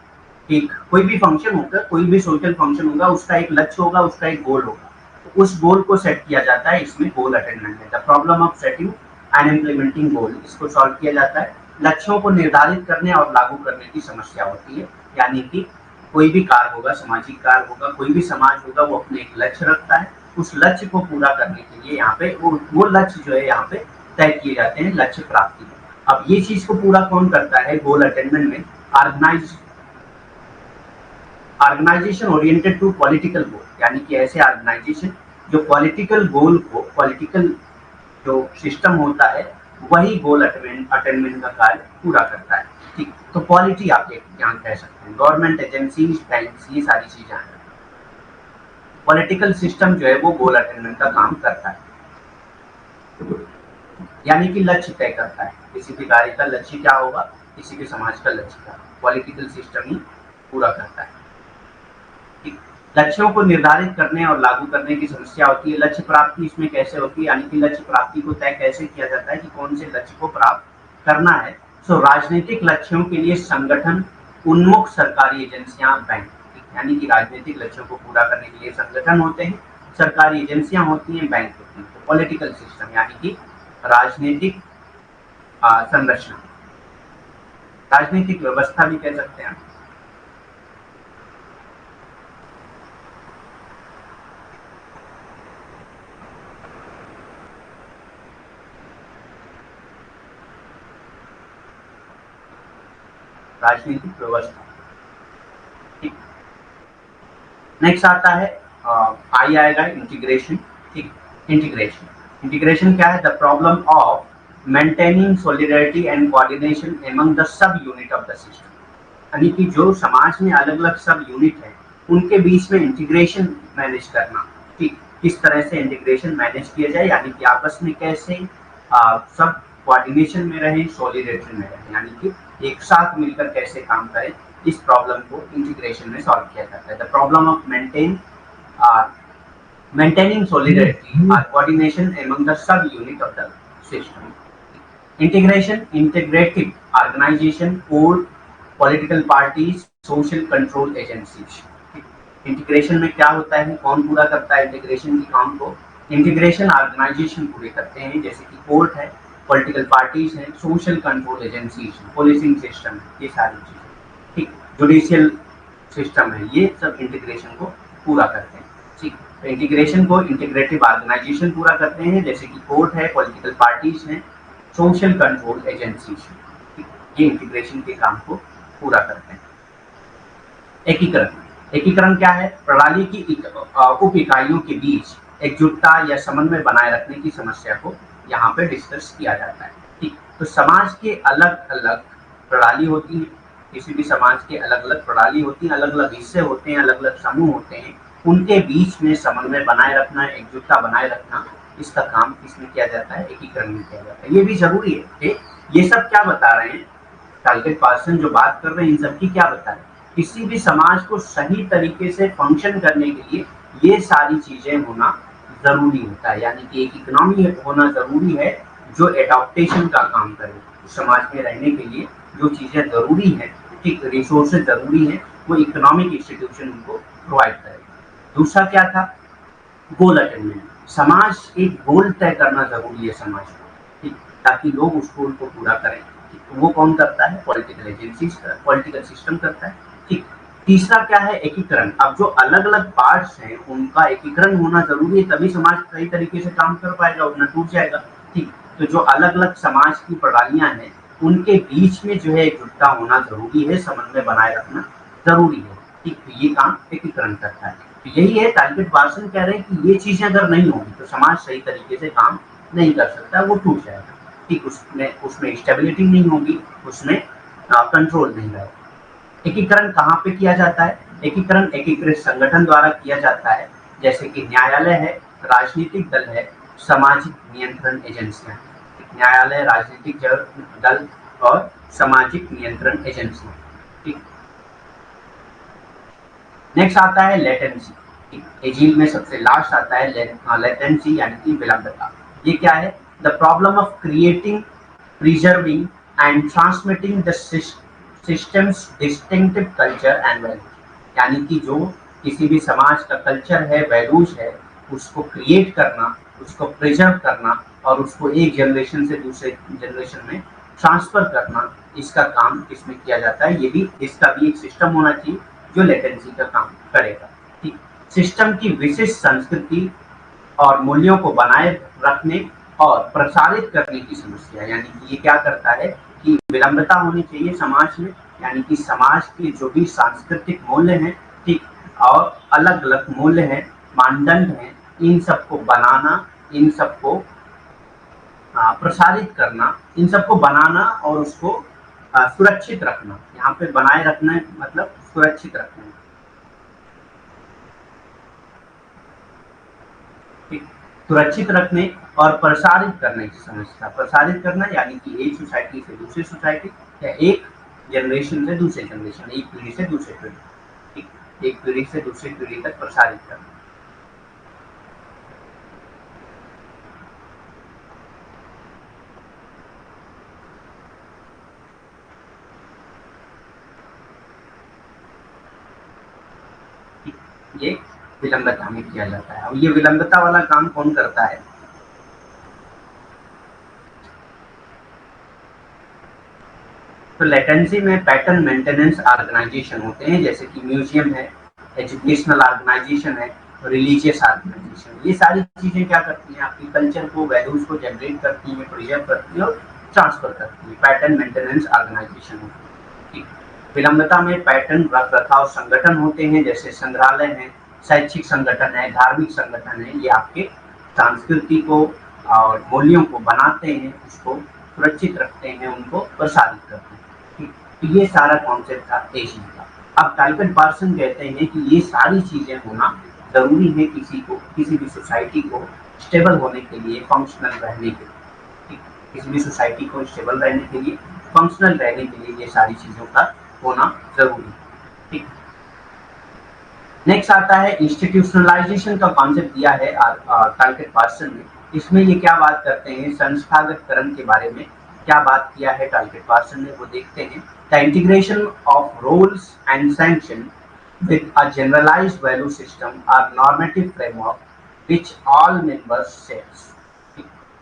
एक कोई भी फंक्शन होगा, कोई भी सोशल फंक्शन होगा, उसका एक लक्ष्य होगा, उसका एक गोल होगा, तो उस गोल को सेट किया जाता है, इसमें गोल अटेनमेंट है। The problem of setting and implementing goal, इसको सॉल्व किया जाता है। लक्ष्यों को निर्धारित करने और लागू करने की समस्या होती है। यानी कि कोई भी कार्य होगा, सामाजिक कार्य होगा, कोई भी समाज होगा, वो अपने एक लक्ष्य रखता है, उस लक्ष्य को पूरा करने के लिए यहाँ पे वो लक्ष्य जो है यहाँ पे तय किए जाते हैं, लक्ष्य प्राप्ति। अब ये चीज को पूरा कौन करता है गोल अटेनमेंट में? ऑर्गेनाइजेशन ओरिएंटेड टू पॉलिटिकल गोल, यानी कि ऐसे ऑर्गेनाइजेशन जो पॉलिटिकल गोल को, पॉलिटिकल जो सिस्टम होता है वही गोल अटेनमेंट का कार्य पूरा करता है। ठीक, तो पॉलिटी आप यहाँ कह सकते हैं, गवर्नमेंट एजेंसीज, बैंक्स, ये सारी चीजें हैं। पॉलिटिकल सिस्टम जो है वो गोल अटेनमेंट का काम करता है, यानी कि लक्ष्य तय करता है। किसी भी कार्य का लक्ष्य क्या होगा, किसी भी समाज का लक्ष्य क्या, पॉलिटिकल सिस्टम ही पूरा करता है। लक्ष्यों को निर्धारित करने और लागू करने की समस्या होती है। लक्ष्य प्राप्ति इसमें कैसे होती है? यानी कि लक्ष्य प्राप्ति को तय कैसे किया जाता है कि कौन से लक्ष्य को प्राप्त करना है। सो राजनीतिक लक्ष्यों के लिए संगठन, उन्मुख सरकारी एजेंसियां, बैंक, यानी कि राजनीतिक लक्ष्यों को पूरा करने के लिए संगठन होते हैं, सरकारी एजेंसियां होती हैं, बैंक होती हैं। तो पॉलिटिकल सिस्टम यानी कि राजनीतिक संरचना, राजनीतिक व्यवस्था भी कह सकते हैं। राजनीतिक व्यवस्था, ठीक। नेक्स्ट आता है आई आएगा इंटीग्रेशन, ठीक। इंटीग्रेशन क्या है? The problem of maintaining solidarity and coordination among the sub unit of the system. यानी कि जो समाज में अलग अलग सब यूनिट है उनके बीच में इंटीग्रेशन मैनेज करना, ठीक। किस तरह से इंटीग्रेशन मैनेज किया जाए, यानी कि आपस में कैसे सब कोऑर्डिनेशन में रहें, सॉलिडरिटी में रहें, यानी कि एक साथ मिलकर कैसे काम करें, इस प्रॉब्लम को इंटीग्रेशन में सॉल्व किया जाता है। The problem of maintaining solidarity or coordination among the sub-unit of the system. Integration, integrative organization, code, political parties, social control agencies. Integration में क्या होता है, कौन पूरा करता है इंटीग्रेशन के काम को? इंटीग्रेशन ऑर्गेनाइजेशन पूरे करते हैं, जैसे कि कोर्ट है, पॉलिटिकल पार्टीज हैं, social control agencies, policing system, ये सारी चीजें, ठीक, जुडिशियल सिस्टम है, ये सब इंटीग्रेशन को पूरा करते हैं। ठीक, तो इंटीग्रेशन को इंटीग्रेटिव ऑर्गेनाइजेशन पूरा करते हैं, जैसे कि कोर्ट है, पॉलिटिकल पार्टीज हैं, सोशल कंट्रोल एजेंसीज, ये इंटीग्रेशन के काम को पूरा करते हैं। एकीकरण, एकीकरण क्या है? प्रणाली की उप इकाइयों के बीच एकजुटता या समन्वय बनाए रखने की समस्या को यहाँ पे डिस्कस किया जाता है। ठीक, तो समाज के अलग अलग प्रणाली होती है, किसी भी समाज के अलग अलग प्रणाली होती है, अलग अलग हिस्से होते हैं, अलग अलग समूह होते हैं, उनके बीच में समन्वय बनाए रखना, एकजुटता बनाए रखना, इसका काम किसमें किया जाता है? एकीकरण में किया जाता है। ये भी जरूरी है। ये सब क्या बता रहे हैं? टारगेट पर्सन जो बात कर रहे हैं, इन सब की क्या बता रहे हैं? किसी भी समाज को सही तरीके से फंक्शन करने के लिए ये सारी चीजें होना जरूरी होता है, यानी कि एक इकोनॉमी होना जरूरी है जो एडॉप्टेशन का काम करे। समाज में रहने के लिए जो चीजें जरूरी है, ठीक, रिसोर्सेज जरूरी है, वो इकोनॉमिक इंस्टीट्यूशन उनको प्रोवाइड करेगा। दूसरा क्या था? गोल अटेनमेंट। समाज एक गोल तय करना जरूरी है समाज को, ठीक, ताकि लोग उस गोल को पूरा करें। तो वो कौन करता है? पॉलिटिकल एजेंसीज, पॉलिटिकल सिस्टम करता है। ठीक, तीसरा क्या है? एकीकरण। अब जो अलग अलग पार्ट्स हैं उनका एकीकरण होना जरूरी है, तभी समाज सही तरीके से काम कर पाएगा, वरना टूट जाएगा। ठीक, तो जो अलग अलग समाज की प्रणालियां हैं उनके बीच में जो है एकजुटता होना जरूरी है, समन्वय बनाए रखना जरूरी है। ठीक, तो ये काम एकीकरण करता है। तो यही है, टारगेट पर्सन कह रहे हैं कि ये चीजें अगर नहीं होंगी तो समाज सही तरीके से काम नहीं कर सकता, वो टूट जाएगा। ठीक, उसमें स्टेबिलिटी नहीं होगी, उसमें कंट्रोल नहीं रहेगा। एकीकरण कहाँ पे किया जाता है? एकीकरण एकीकृत संगठन द्वारा किया जाता है, जैसे कि न्यायालय है, राजनीतिक दल है, सामाजिक नियंत्रण एजेंसियां। न्यायालय, राजनीतिक दल और सामाजिक नियंत्रण एजेंसियां। ठीक, नेक्स्ट आता है लेटेंसी। एजील में सबसे लास्ट आता है लेटेंसी, यानी कि विलंबता। ये क्या है? The problem of creating, preserving and transmitting the systems distinctive culture and values, यानी कि जो किसी भी समाज का कल्चर है, वैल्यूज है, उसको क्रिएट करना, उसको प्रिजर्व करना और उसको एक जनरेशन से दूसरे जनरेशन में ट्रांसफर करना, इसका काम किसमें किया जाता है? ये भी, इसका भी एक सिस्टम होना चाहिए जो लेटेंसी का काम करेगा। ठीक, सिस्टम की विशिष्ट संस्कृति और मूल्यों को बनाए रखने और प्रसारित करने की समस्या, यानी कि ये क्या करता है कि विलंबता होनी चाहिए समाज में, यानी कि समाज के जो भी सांस्कृतिक मूल्य हैं, ठीक, और अलग अलग मूल्य हैं, मानदंड हैं, इन सबको बनाना, इन सबको प्रसारित करना, इन सबको बनाना और उसको सुरक्षित रखना। यहाँ पे बनाए रखना मतलब सुरक्षित रखना। ठीक, सुरक्षित रखने और प्रसारित करने की समस्या। प्रसारित करना यानी कि एक सोसाइटी से दूसरी सोसाइटी या एक जनरेशन से दूसरे जनरेशन, एक पीढ़ी से दूसरे पीढ़ी, ठीक, एक पीढ़ी से दूसरी पीढ़ी तक प्रसारित करना। ये विलंबता में किया जाता है। और ये विलंबता वाला काम कौन करता है? तो लेटेंसी में पैटर्न मेंटेनेंस ऑर्गेनाइजेशन होते हैं, जैसे कि म्यूजियम है, एजुकेशनल ऑर्गेनाइजेशन है, रिलीजियस ऑर्गेनाइजेशन। ये सारी चीजें क्या करती हैं? आपकी कल्चर को, वैल्यूज को जनरेट करती है, प्रिजर्व करती है और ट्रांसफर करती है। पैटर्न मेंटेनेंस ऑर्गेनाइजेशन होती है। विलंबता में पैटर्न रख रखाव संगठन होते हैं, जैसे संग्रहालय है, शैक्षिक संगठन है, धार्मिक संगठन है। ये आपके संस्कृति को और मूल्यों को बनाते हैं, उसको सुरक्षित रखते हैं, उनको प्रसारित करते हैं। तो ये सारा कॉन्सेप्ट था एजील का। अब टारगेट पर्सन कहते हैं कि ये सारी चीजें होना जरूरी है किसी भी सोसाइटी को स्टेबल होने के लिए, फंक्शनल रहने के लिए। किसी भी सोसाइटी को स्टेबल रहने के लिए, फंक्शनल रहने के लिए ये सारी चीजों का होना जरूरी है। ठीक। नेक्स्ट आता है इंस्टीट्यूशनलाइजेशन का कॉन्सेप्ट दिया है टालकेट पार्सन ने। इसमें ये क्या बात करते हैं, संस्थागतकरण के बारे में क्या बात किया है टालकेट पार्सन ने, वो देखते हैं। The integration of roles and sanction with a generalised value system are normative framework which all members shares.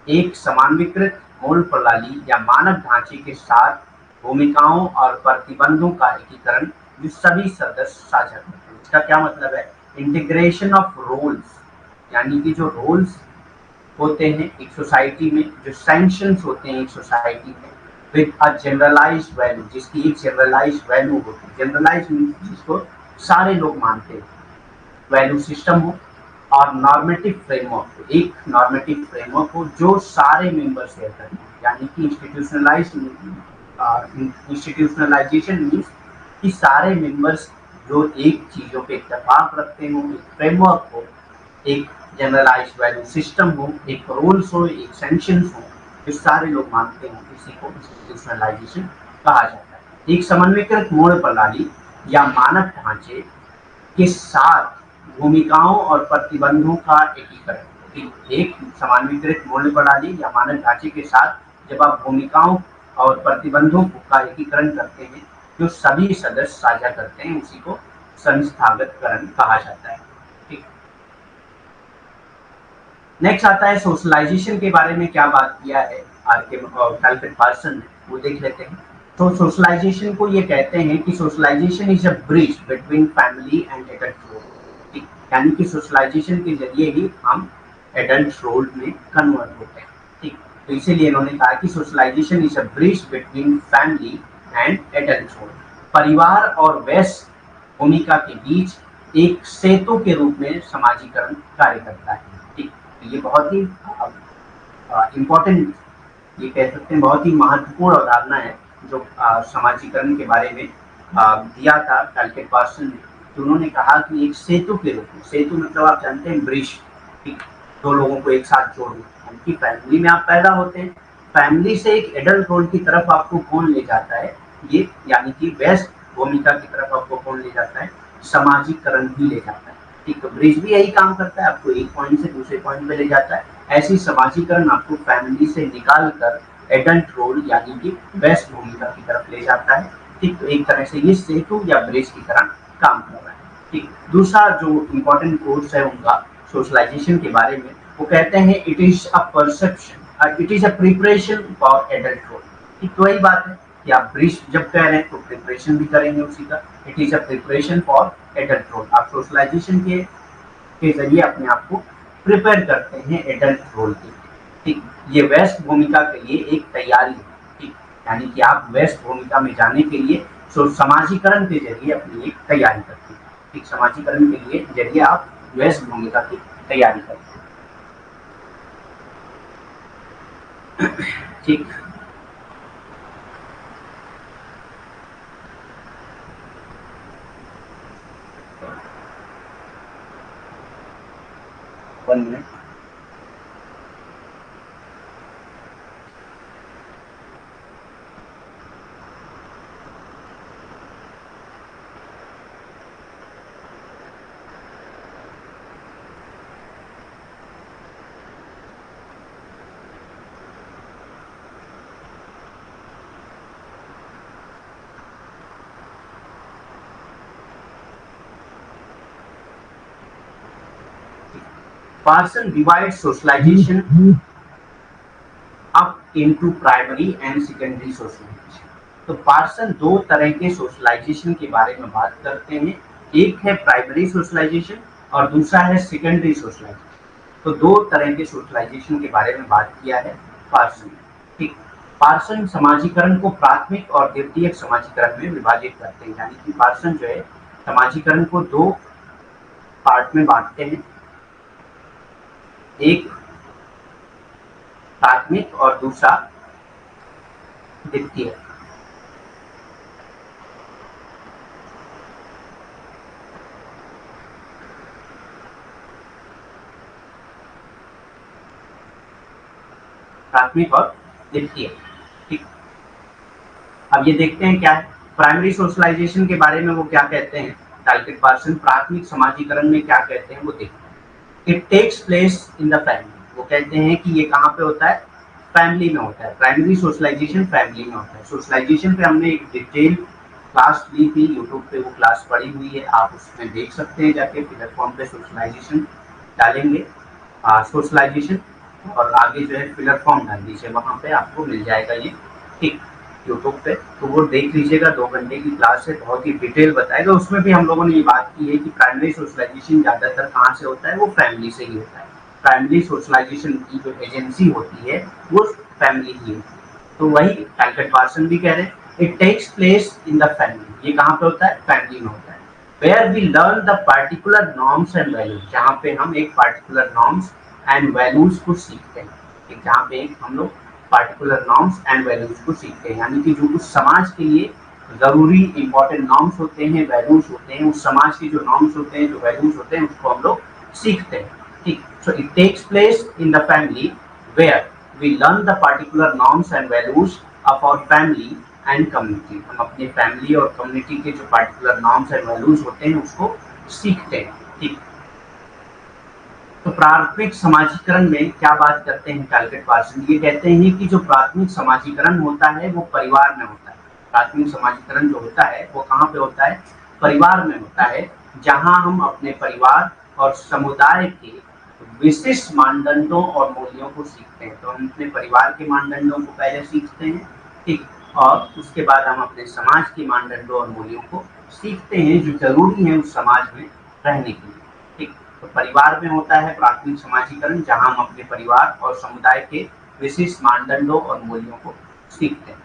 एक समान्वीकृत मूल प्रणाली या मानक ढांचे के साथ भूमिकाओं और प्रतिबंधों का एकीकरण जो सभी सदस्य साझा करते हैं। इसका क्या मतलब है, इंटीग्रेशन ऑफ रोल्स, यानी कि जो रोल्स होते हैं एक सोसाइटी में, जो सैंक्शंस होते हैं एक सोसाइटी में, विद अ जनरलाइज्ड वैल्यू, जिसकी एक जनरलाइज्ड वैल्यू होती है। जनरलाइज्ड मीन्स जिसको सारे लोग मानते हैं, वैल्यू सिस्टम हो, और नॉर्मेटिव फ्रेमवर्क, एक नॉर्मेटिव फ्रेमवर्क हो जो सारे मेंबर शेयर करें। यानी कि इंस्टीट्यूशनलाइजेशन मीन्स कि सारे मेंबर्स जो एक चीजों पे इत्तेफाक रखते हो, एक फ्रेमवर्क हो, एक जनरलाइज्ड वैल्यू सिस्टम हो, एक रूल्स हो, एक सैंक्शंस हो, जो सारे लोग मानते हैं, इसी को इंस्टीट्यूशनलाइजेशन कहा जाता है। एक समन्वयकृत मूल प्रणाली या मानक ढांचे के साथ भूमिकाओं और प्रतिबंधों का एकीकरण। एक समन्वयकृत मूल्य प्रणाली या मानक ढांचे के साथ जब आप भूमिकाओं और प्रतिबंधों का एकीकरण करते हैं जो सभी सदस्य साझा करते हैं, उसी को संस्थागतकरण कहा जाता है। ठीक। नेक्स्ट आता है सोशलाइजेशन के बारे में क्या बात किया है टालकेट पार्सन ने, वो देख लेते हैं। तो सोशलाइजेशन को ये कहते हैं कि socialisation is a bridge between family and adult role. यानी कि सोशलाइजेशन के जरिए ही हम एडल्ट रोल में कन्वर्ट होते हैं। ठीक। तो इसीलिए इन्होंने कहा कि socialisation is a bridge between family and adult role. परिवार और वयस्क भूमिका के बीच एक सेतु के रूप में समाजीकरण कार्य करता है। ठीक। ये बहुत ही इम्पोर्टेंट, ये कह सकते हैं बहुत ही महत्वपूर्ण अवधारणा है जो समाजीकरण के बारे में दिया था टालकेट पार्सन ने। तो उन्होंने कहा कि एक सेतु के रूप में, सेतु मतलब आप जानते हैं ब्रिज, ठीक, दो लोगों को एक साथ जोड़ना। यानी फैमिली में आप पैदा होते हैं, फैमिली से एक एडल्ट रोल की तरफ आपको कौन ले जाता है, ये यानी कि वयस्क भूमिका की तरफ आपको कौन ले जाता है, समाजीकरण भी ले जाता है। ठीक, तो ब्रिज भी यही काम करता है, आपको एक पॉइंट से दूसरे पॉइंट पे ले जाता है। ऐसी समाजीकरण आपको फैमिली से निकाल कर एडल्ट रोल यानी कि वयस्क भूमिका की तरफ ले जाता है। ठीक, तो एक तरह से ये सेतु या ब्रिज की तरह काम कर रहा है। ठीक। दूसरा जो इम्पोर्टेंट कोर्स है उनका सोशलाइजेशन के बारे में, वो कहते हैं it is a perception, it is a preparation for adult role. ठीक, तो वही बात है कि आप ब्रिज जब कह रहे हैं तो प्रिपरेशन भी करेंगे उसी का। It is a preparation for adult role. आप सोशलाइजेशन के जरिए अपने आप को प्रिपेयर करते हैं एडल्ट रोल के लिए। ठीक, ये वयस्क भूमिका के लिए एक तैयारी है। ठीक, यानी कि आप वयस्क भूमिका में जाने के लिए समाजीकरण के जरिए अपनी एक तैयारी करते हैं। ठीक, समाजीकरण के लिए जरिए आप वयस्क भूमिका की तैयारी करते हैं। ठीक। One minute. Parson divides socialization up into primary and secondary socialization। तो पार्सन दो तरह के सोशलाइजेशन के बारे में बात करते हैं, एक है प्राइमरी सोशलाइजेशन और दूसरा है सेकेंडरी सोशलाइजेशन। तो दो तरह के सोशलाइजेशन के बारे में बात किया है पार्सन। ठीक, पार्सन समाजीकरण को प्राथमिक और द्वितीयक समाजीकरण में विभाजित करते हैं। यानी कि पार्सन जो है समाजीकरण को दो पार्ट में बांटते हैं, एक प्राथमिक और दूसरा द्वितीय। प्राथमिक और द्वितीय। ठीक, अब ये देखते हैं क्या है प्राइमरी सोशलाइजेशन के बारे में वो क्या कहते हैं, टालकेट पार्सन प्राथमिक समाजीकरण में क्या कहते हैं वो देखते हैं। It takes place in the family, वो कहते हैं कि ये कहाँ पे होता है, फैमिली में होता है। प्राइमरी सोशलाइजेशन फैमिली में होता है। सोशलाइजेशन पे हमने एक डिटेल क्लास ली थी, यूट्यूब पे वो क्लास पड़ी हुई है, आप उसमें देख सकते हैं जाके। प्लेटफॉर्म पे सोशलाइजेशन डालेंगे सोशलाइजेशन, और आगे जो है फिलर फॉर्म डाल दीजिए, वहाँ पे आपको मिल जाएगा ये, ठीक, यूट्यूब पे। तो वो देख लीजिएगा, 2 घंटे की क्लास है, बहुत ही डिटेल बताएगा। उसमें भी हम लोगों ने ये बात की है कि प्राइमरी सोशलाइजेशन ज़्यादातर कहाँ से होता है, वो फैमिली से ही होता है। प्राइमरी सोशलाइजेशन की जो एजेंसी होती है वो फैमिली ही होती है। तो वही टालकेट पार्सन भी कह रहे हैं, it takes place in the family, ये कहाँ पे होता है, फैमिली में होता है। Where we learn the particular norms and values, जहाँ पे हम एक पार्टिकुलर नॉर्म्स एंड वैल्यूज को सीखते हैं, जहाँ पे हम लोग पार्टिकुलर नॉर्म्स एंड वैल्यूज को सीखते हैं, यानी कि जो उस समाज के लिए जरूरी इंपॉर्टेंट नॉर्म्स होते हैं, वैल्यूज होते हैं, उस समाज के जो नॉर्म्स होते हैं, जो वैल्यूज होते हैं, उसको हम लोग सीखते हैं, ठीक। So it takes place in the family where we learn the particular norms and values of our family and community, हम अपने फैमिली और कम्युनिटी के जो पार्टिकुलर नॉर्म्स एंड वैल्यूज होते हैं उसको सीखते हैं, ठीक। तो प्राथमिक समाजीकरण में क्या बात करते हैं टालकेट पार्सन, ये कहते हैं कि जो प्राथमिक समाजीकरण होता है वो परिवार में होता है। प्राथमिक समाजीकरण जो होता है वो कहाँ पे होता है, परिवार में होता है, जहाँ हम अपने परिवार और समुदाय के विशिष्ट मानदंडों और मूल्यों को सीखते हैं। तो हम अपने परिवार के मानदंडों को पहले सीखते हैं, ठीक, और उसके बाद हम अपने समाज के मानदंडों और मूल्यों को सीखते हैं जो जरूरी है उस समाज में रहने के लिए, ठीक। तो परिवार में होता है प्राथमिक समाजीकरण, जहां हम अपने परिवार और समुदाय के विशिष्ट मानदंडों और मूल्यों को सीखते हैं।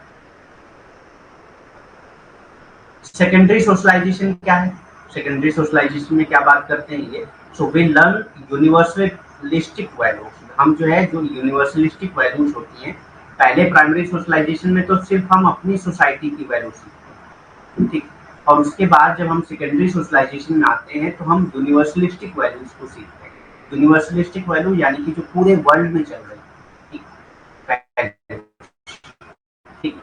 सेकेंडरी सोशलाइजेशन क्या है, सेकेंडरी सोशलाइजेशन में क्या बात करते हैं ये, सो वी लर्न यूनिवर्सलिस्टिक वैल्यूज, हम जो है जो यूनिवर्सलिस्टिक वैल्यूज होती हैं, पहले प्राइमरी सोशलाइजेशन में तो सिर्फ हम अपनी सोसाइटी की वैल्यू सीखते हैं, ठीक, और उसके बाद जब हम सेकेंडरी सोशलाइजेशन में आते हैं तो हम यूनिवर्सलिस्टिक वैल्यूज को सीखते हैं। यूनिवर्सलिस्टिक वैल्यू यानी कि जो पूरे वर्ल्ड में चल रही है, ठीक।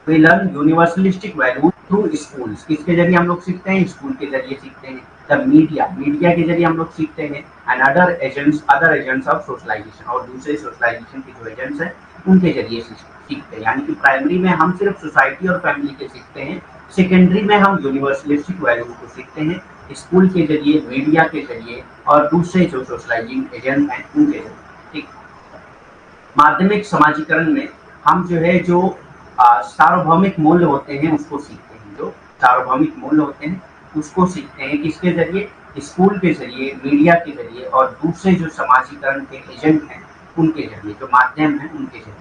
We learn universalistic value through schools, किसके जरिए हम लोग सीखते हैं, स्कूल के जरिए सीखते हैं। द मीडिया, मीडिया के जरिए हम लोग सीखते हैं। And other agents of socialization, और दूसरे सोशलाइजेशन के जो एजेंट्स हैं उनके जरिए सीखते हैं। यानी कि प्राइमरी में हम सिर्फ सोसाइटी और फैमिली के सीखते हैं, सेकेंडरी में हम यूनिवर्सलिस्टिक वैल्यूज को सीखते हैं स्कूल के जरिए, मीडिया के जरिए, और दूसरे जो सोशलाइजिंग एजेंट हैं उनके जरिए, ठीक। माध्यमिक समाजीकरण में हम जो है जो सार्वभौमिक मूल्य होते हैं उसको सीखते हैं, जो सार्वभौमिक मूल्य होते हैं उसको सीखते हैं किसके जरिए, स्कूल के जरिए, मीडिया के जरिए, और दूसरे जो समाजीकरण के एजेंट हैं उनके जरिए, जो माध्यम हैं उनके जरिए,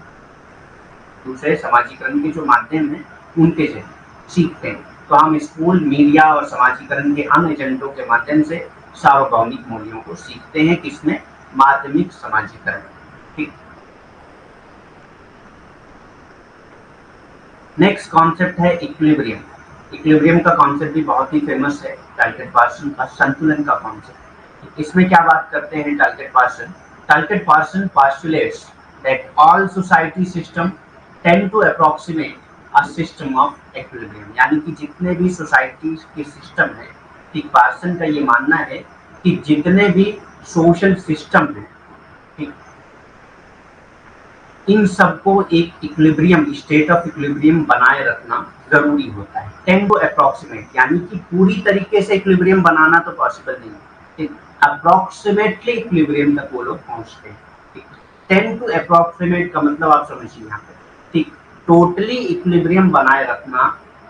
दूसरे समाजीकरण के जो माध्यम हैं उनके जरिए सीखते हैं। तो हम स्कूल, मीडिया और समाजीकरण के अन्य एजेंटों के माध्यम से सार्वभौमिक मूल्यों को सीखते हैं, किसमें, माध्यमिक समाजीकरण, ठीक। नेक्स्ट कॉन्सेप्ट है इक्विलिब्रियम। इक्विलिब्रियम का कॉन्सेप्ट भी बहुत ही फेमस है, टालकेट पार्सन का संतुलन का कॉन्सेप्ट। इसमें क्या बात करते हैं Talcott Parsons, Talcott Parsons postulates that all society system tend to approximate a system of equilibrium, यानी कि जितने भी सोसाइटी के सिस्टम है, ठीक, पार्सन का ये मानना है कि जितने भी सोशल सिस्टम है, ठीक, इन सबको एक इक्विलिब्रियम, स्टेट ऑफ इक्विलिब्रियम बनाए रखना जरूरी होता है। टेंड टू अप्रोक्सीमेट, यानी कि पूरी तरीके से इक्विलिब्रियम बनाना तो पॉसिबल नहीं है, ठीक, अप्रोक्सीमेटली इक्विलिब्रियम तक वो लोग पहुंचते हैं, ठीक। टेंड टू अप्रोक्सीमेट का मतलब आप समझिए यहाँ पे, ठीक, टोटली इक्विलिब्रियम बनाए रखना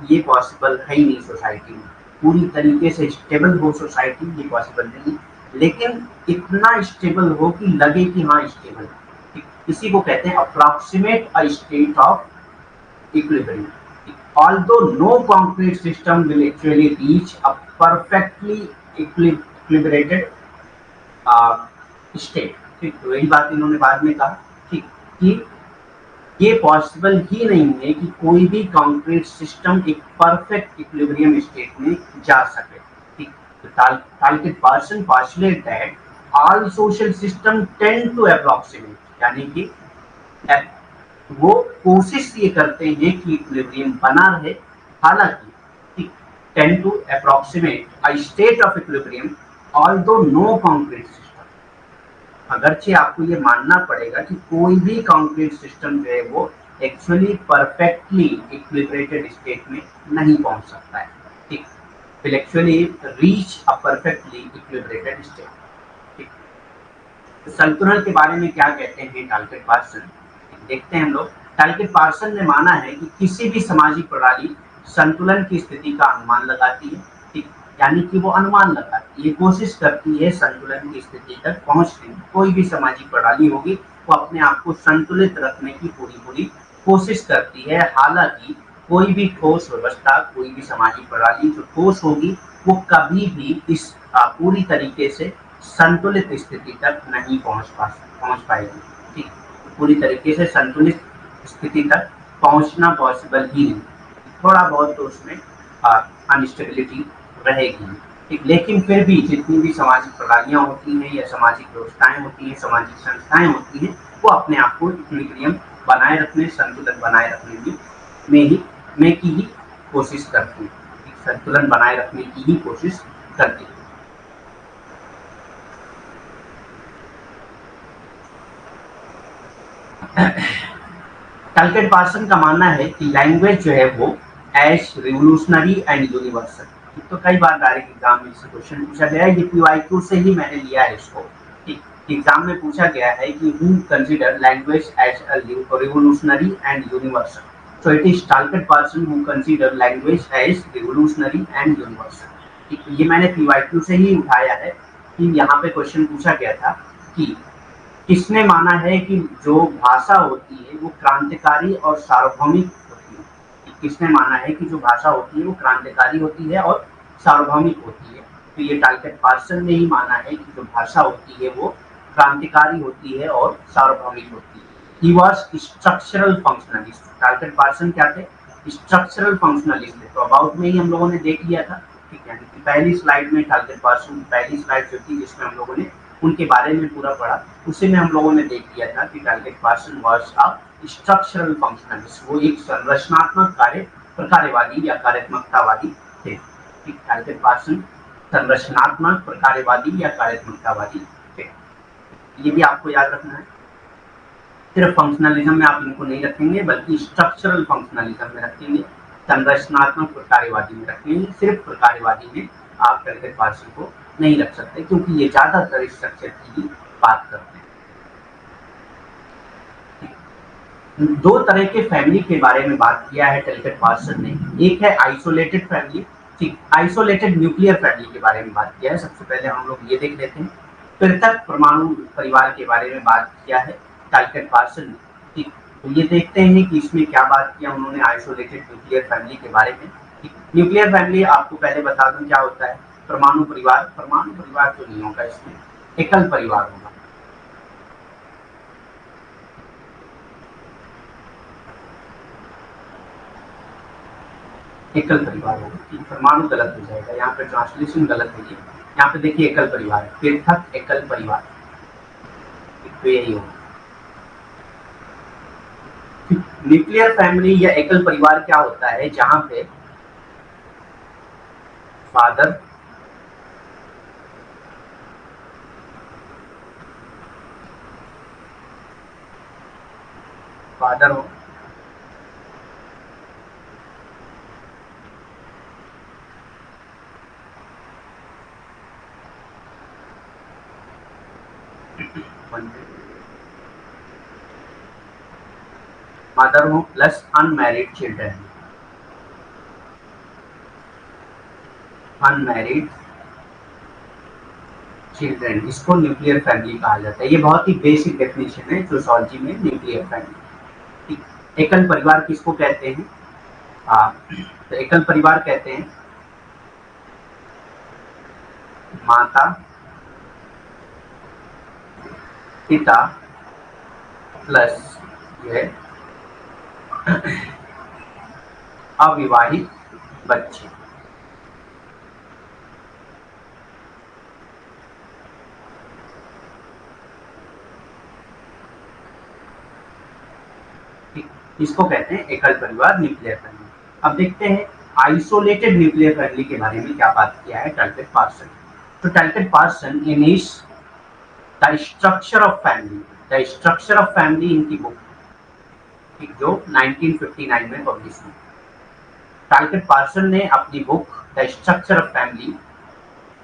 ये पॉसिबल है ही नहीं सोसाइटी में, पूरी तरीके से स्टेबल हो सोसाइटी ये पॉसिबल नहीं, लेकिन इतना स्टेबल हो कि लगे कि हाँ स्टेबल है, इसी को कहते हैं approximate a state of equilibrium. Although no concrete system will actually reach a perfectly equilibrated state, ठीक, तो यही बात इन्होंने बाद में कहा, ठीक, कि ये पॉसिबल ही नहीं है कि कोई भी कॉन्क्रीट सिस्टम एक परफेक्ट इक्विलिब्रियम स्टेट में जा सके, ठीक। तो Talcott Parsons postulate that all social system tend to approximate, यानी कि वो कोशिश ये करते हैं कि इक्विलिब्रियम बना रहे, हालांकि tend to approximate a state of equilibrium although no concrete system. अगरचे आपको ये मानना पड़ेगा कि कोई भी कॉन्क्रीट सिस्टम जो है वो एक्चुअली परफेक्टली इक्विलिब्रेटेड स्टेट में नहीं पहुंच सकता है, ठीक, will actually reach a perfectly equilibrated state। ठीक, तो संतुलन के बारे में क्या कहते हैं टालकेट पार्सन, देखते हैं हम लोग। टालकेट पार्सन ने माना है कि किसी भी सामाजिक प्रणाली संतुलन की स्थिति का अनुमान लगाती है, ठीक, यानी कि वो अनुमान लगाती है, ये कोशिश करती है संतुलन की स्थिति तक पहुंचने की। कोई भी सामाजिक प्रणाली होगी वो अपने आप को संतुलित रखने की पूरी कोशिश करती है। हालांकि कोई भी ठोस व्यवस्था, कोई भी सामाजिक प्रणाली जो ठोस होगी वो कभी भी इस पूरी तरीके से संतुलित स्थिति तक नहीं पहुंच पाएगी, ठीक, पूरी तरीके से संतुलित स्थिति तक पहुंचना पॉसिबल ही नहीं, थोड़ा बहुत तो उसमें अनस्टेबिलिटी रहेगी, ठीक। लेकिन फिर भी जितनी भी सामाजिक प्रणालियां होती हैं या सामाजिक व्यवस्थाएं होती हैं, सामाजिक संस्थाएं होती हैं, वो अपने आप को इक्विलिब्रियम बनाए रखने, संतुलन बनाए रखने की ही कोशिश करती है, संतुलन बनाए रखने की ही कोशिश करती है। टालकेट पार्सन का मानना है कि लैंग्वेज जो है वो एज रिवोल्यूशनरी एंड यूनिवर्सल। तो कई बार डायरेक्ट एग्जाम में इससे क्वेश्चन पूछा गया है, ये पीवाईक्यू से ही मैंने लिया है इसको, ठीक। एग्जाम में पूछा गया है कि who consider language as a revolutionary and universal, so it is Talcott Parsons who consider language as revolutionary and universal। ठीक, ये मैंने पीवाईक्यू से ही उठाया है कि यहाँ पे क्वेश्चन पूछा गया था कि किसने माना है कि जो भाषा होती है वो क्रांतिकारी और सार्वभौमिक होती है। किसने माना है कि जो भाषा होती है वो क्रांतिकारी होती है और सार्वभौमिक होती है। तो ये टालकेट पार्सन ने ही माना है कि जो भाषा होती है वो क्रांतिकारी होती है और सार्वभौमिक होती है। He was structural functionalist। Talcott Parsons क्या थे? स्ट्रक्चरल फंक्शनलिस्ट थे। तो अबाउट में ही हम लोगों ने देख लिया था, ठीक है। पहली स्लाइड में टालकेट पार्सन की पहली स्लाइड जो थी जिसमें हम लोगों ने उनके बारे में पूरा पढ़ा, उसी में हम लोगों ने देख लिया था कि Talcott Parsons was a structural functionalist. वो एक संरचनात्मक प्रकार्यवादी या कार्यात्मकतावादी थे, ठीक। टालकेट पार्सन संरचनात्मक प्रकार्यवादी या कार्यात्मकतावादी थे। ये भी आपको याद रखना है। सिर्फ फंक्शनलिज्म में आप इनको नहीं रखेंगे, बल्कि स्ट्रक्चरल फंक्शनलिज्म में रखेंगे, संरचनात्मक प्रकार्यवादी में रखेंगे। सिर्फ प्रकार्यवादी में आप टालकेट पार्सन को नहीं रख सकते, क्योंकि ये ज्यादातर स्ट्रक्चर की ही बात करते हैं। दो तरह के फैमिली के बारे में बात किया है टालकेट पार्सन ने। एक है आइसोलेटेड फैमिली, ठीक, आइसोलेटेड न्यूक्लियर फैमिली के बारे में बात किया है। सबसे पहले हम लोग ये देख लेते हैं। पृथक परमाणु परिवार के बारे में बात किया है टालकेट पार्सन ने, ठीक। तो ये देखते हैं कि इसमें क्या बात किया उन्होंने आइसोलेटेड न्यूक्लियर फैमिली के बारे में, ठीक। न्यूक्लियर फैमिली आपको पहले बता दूं क्या होता है। परमाणु परिवार तो नहीं होगा, इसमें एकल परिवार होगा। एकल परिवार होगा, परमाणु गलत हो जाएगा, यहाँ पे ट्रांसलेशन गलत है। यहाँ पे देखिए एकल परिवार, पृथक एकल परिवार, तो यही होगा। न्यूक्लियर फैमिली या एकल परिवार क्या होता है, जहां पे फादर, हो, मदर हो प्लस अनमैरिड चिल्ड्रन, इसको न्यूक्लियर फैमिली कहा जाता है। ये बहुत ही बेसिक डेफिनेशन है सोशियोलॉजी में न्यूक्लियर फैमिली। एकल परिवार किसको कहते हैं? तो एकल परिवार कहते हैं माता, पिता प्लस जो है अविवाहित बच्चे। इसको कहते हैं एकल परिवार, न्यूक्लियर फैमिली। अब देखते हैं आइसोलेटेड न्यूक्लियर फैमिली के बारे में क्या बात किया है टैलकेट पार्सन। तो Talcott Parson in is the structure of family इनकी बुक जो 1959 में पब्लिश हुई। टैलकेट पार्सन ने अपनी book the structure of family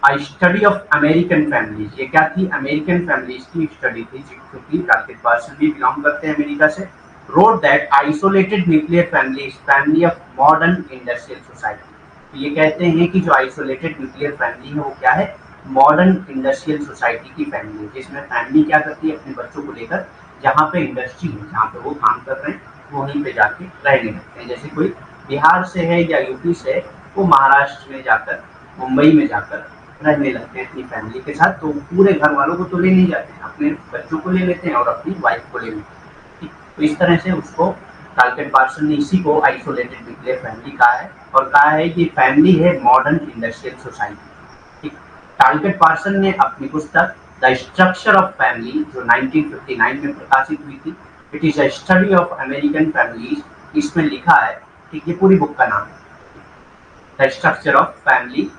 A study of American families, ये क्या थी, अमेरिकन फैमिलीज की स्टडी थी, क्योंकि टैलकेट पार्सन भी बिलोंग करते हैं अमेरिका से। wrote that isolated nuclear family is family of modern industrial society। तो ये कहते हैं कि जो आइसोलेटेड न्यूक्लियर फैमिली है वो क्या है, मॉडर्न इंडस्ट्रियल सोसाइटी की फैमिली है, जिसमें फैमिली क्या करती है, अपने बच्चों को लेकर जहाँ पे इंडस्ट्री है, जहाँ पे वो काम कर रहे हैं, वहीं पे जाके रहने लगते हैं। जैसे कोई बिहार से है या यूपी से है, वो महाराष्ट्र में जाकर, मुंबई में जाकर रहने लगते हैं अपनी फैमिली के साथ। तो पूरे घर वालों को तो ले नहीं जाते हैं, अपने बच्चों को ले लेते हैं और अपनी वाइफ को ले लेते हैं। तो इस तरह से उसको टैलकेट पार्सन ने इसी को आइसोलेटेड न्यूक्लियर फैमिली कहा है, और कहा है कि फैमिली है मॉडर्न इंडस्ट्रियल सोसाइटी। टैलकेट पार्सन ने अपनी पुस्तक द स्ट्रक्चर ऑफ फैमिली जो 1959 में प्रकाशित हुई थी, it is a study of American families, इसमें लिखा है, ठीक, ये पूरी बुक का नाम है द स्ट्रक्चर ऑफ फैमिली,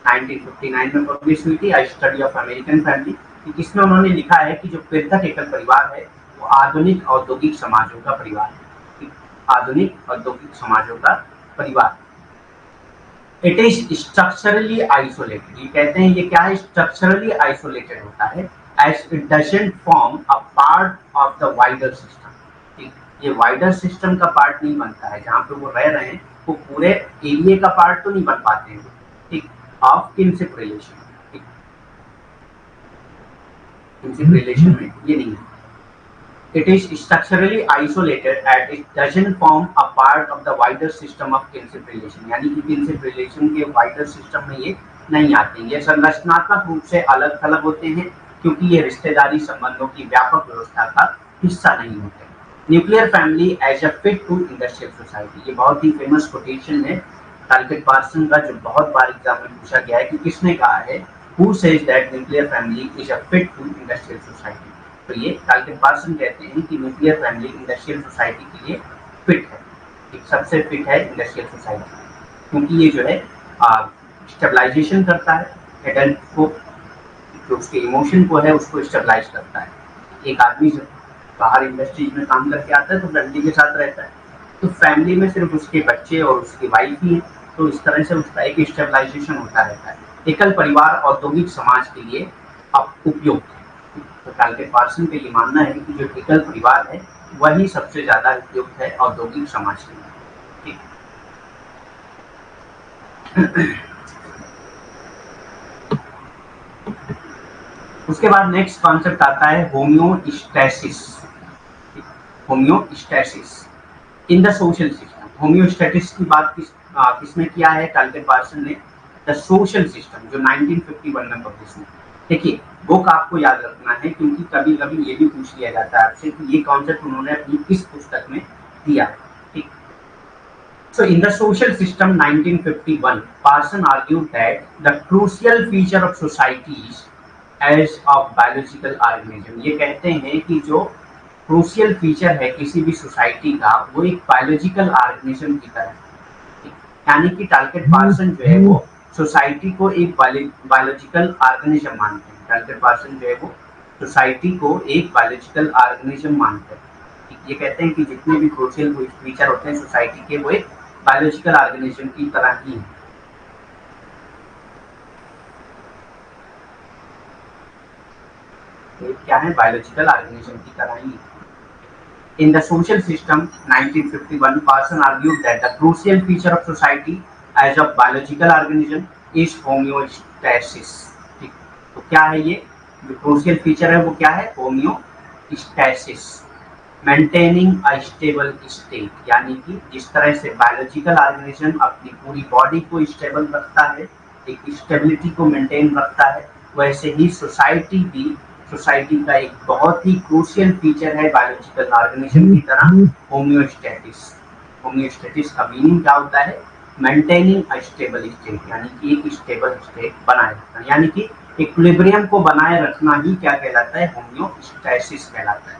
1959 में पब्लिश हुई थी, I study of American family. इसमें उन्होंने लिखा है कि जो पृथक एकल परिवार है वो आधुनिक औद्योगिक समाजों का परिवार है, आधुनिक औद्योगिक समाजों का परिवार। इट इज स्ट्रक्चरली आइसोलेटेड, ये कहते हैं ये क्या है, स्ट्रक्चरली आइसोलेटेड होता है, as it doesn't form a part of the wider system. ये वाइडर सिस्टम का पार्ट नहीं बनता है, जहाँ पे वो रह रहे हैं वो पूरे एरिया का पार्ट तो नहीं बन पाते हैं, ठीक, of kinship relation, kinship relation में ये नहीं है। It is structurally isolated at it doesn't form a part of the wider system of kinship relation, यानी कि किनशिप रिलेशन के वाइडर सिस्टम में ये नहीं आते हैं। ये संरचनात्मक रूप से अलग थलग होते हैं, क्योंकि ये रिश्तेदारी संबंधों की व्यापक व्यवस्था का हिस्सा नहीं होते। Nuclear family as a fit to industrial society, ये बहुत ही फेमस कोटेशन है टैलकेट पार्सन का, जो बहुत बार एग्जाम में पूछा गया है कि किसने कहा है, who says that nuclear family is a fit to industrial society. तो ये टैलकेट पार्सन कहते हैं कि न्यूक्लियर फैमिली इंडस्ट्रियल सोसाइटी के लिए फिट है, एक सबसे फिट है इंडस्ट्रियल सोसाइटी, क्योंकि ये जो है स्टेबलाइजेशन करता है एडल्ट को, जो उसके इमोशन को है उसको स्टेबलाइज करता है। एक आदमी जब बाहर इंडस्ट्रीज में काम करके आता है तो फैमिली के साथ रहता है, तो फैमिली में सिर्फ उसके बच्चे और उसकी वाइफ ही है, तो इस तरह से उसका एक स्टेबलाइजेशन होता रहता है। एकल परिवार औद्योगिक समाज के लिए उपयुक्त है। तो टैलकेट पार्सन का ये मानना है कि जो एकल परिवार है वही सबसे ज्यादा उपयुक्त है औद्योगिक समाज के लिए। उसके बाद नेक्स्ट कॉन्सेप्ट आता है homeostasis. Homeostasis in the social system. Homeostasis की बात किसमें किया है टैलकेट पार्सन ने, द सोशल सिस्टम, जो 1951 में पब्लिश हुई। देखिए बुक आपको याद रखना है, क्योंकि कभी कभी ये भी पूछ लिया जाता है आपसे कि ये कॉन्सेप्ट उन्होंने अपनी किस पुस्तक में दिया है, ठीक। So in the social system 1951, Parson argued that the crucial feature of societies as of biological organism, ये कहते हैं कि जो क्रूशियल फीचर है किसी भी सोसाइटी का वो एक बायोलॉजिकल ऑर्गेनिज्म की तरह है। यानी कि टैलकेट पार्सन जो है वो सोसाइटी को एक बायोलॉजिकल ऑर्गेनिज्म मानते हैं। टैलकेट पार्सन जो है वो सोसाइटी को एक बायोलॉजिकल ऑर्गेनिज्म मानते हैं। ये कहते हैं कि जितने भी क्रूशियल फीचर होते हैं सोसाइटी के वो एक बायोलॉजिकल ऑर्गेनिज्म की तरह ही है। क्या है, बायोलॉजिकल ऑर्गेनिज्म की तरह ही। In the social system 1951, Parson argued that the crucial feature of society as a biological organism is homeostasis। ठीक, तो क्या है ये जो क्रूशियल फीचर है वो क्या है, homeostasis, maintaining a stable state, यानी कि जिस तरह से बायोलॉजिकल ऑर्गेनिज्म अपनी पूरी बॉडी को स्टेबल रखता है, एक स्टेबिलिटी को मेंटेन रखता है, वैसे ही सोसाइटी भी, सोसाइटी का एक बहुत ही क्रूशियल फीचर है बायोलॉजिकल ऑर्गेनिज्म की तरह होम्योस्टैटिस। होम्योस्टैटिस का मीनिंग क्या होता है, मेंटेनिंग अ स्टेबल स्टेट, यानी कि एक स्टेबल स्टेट बनाए रखना, यानी कि इक्विलिब्रियम को बनाए रखना ही क्या कहलाता है, होम्योस्टैसिस कहलाता है।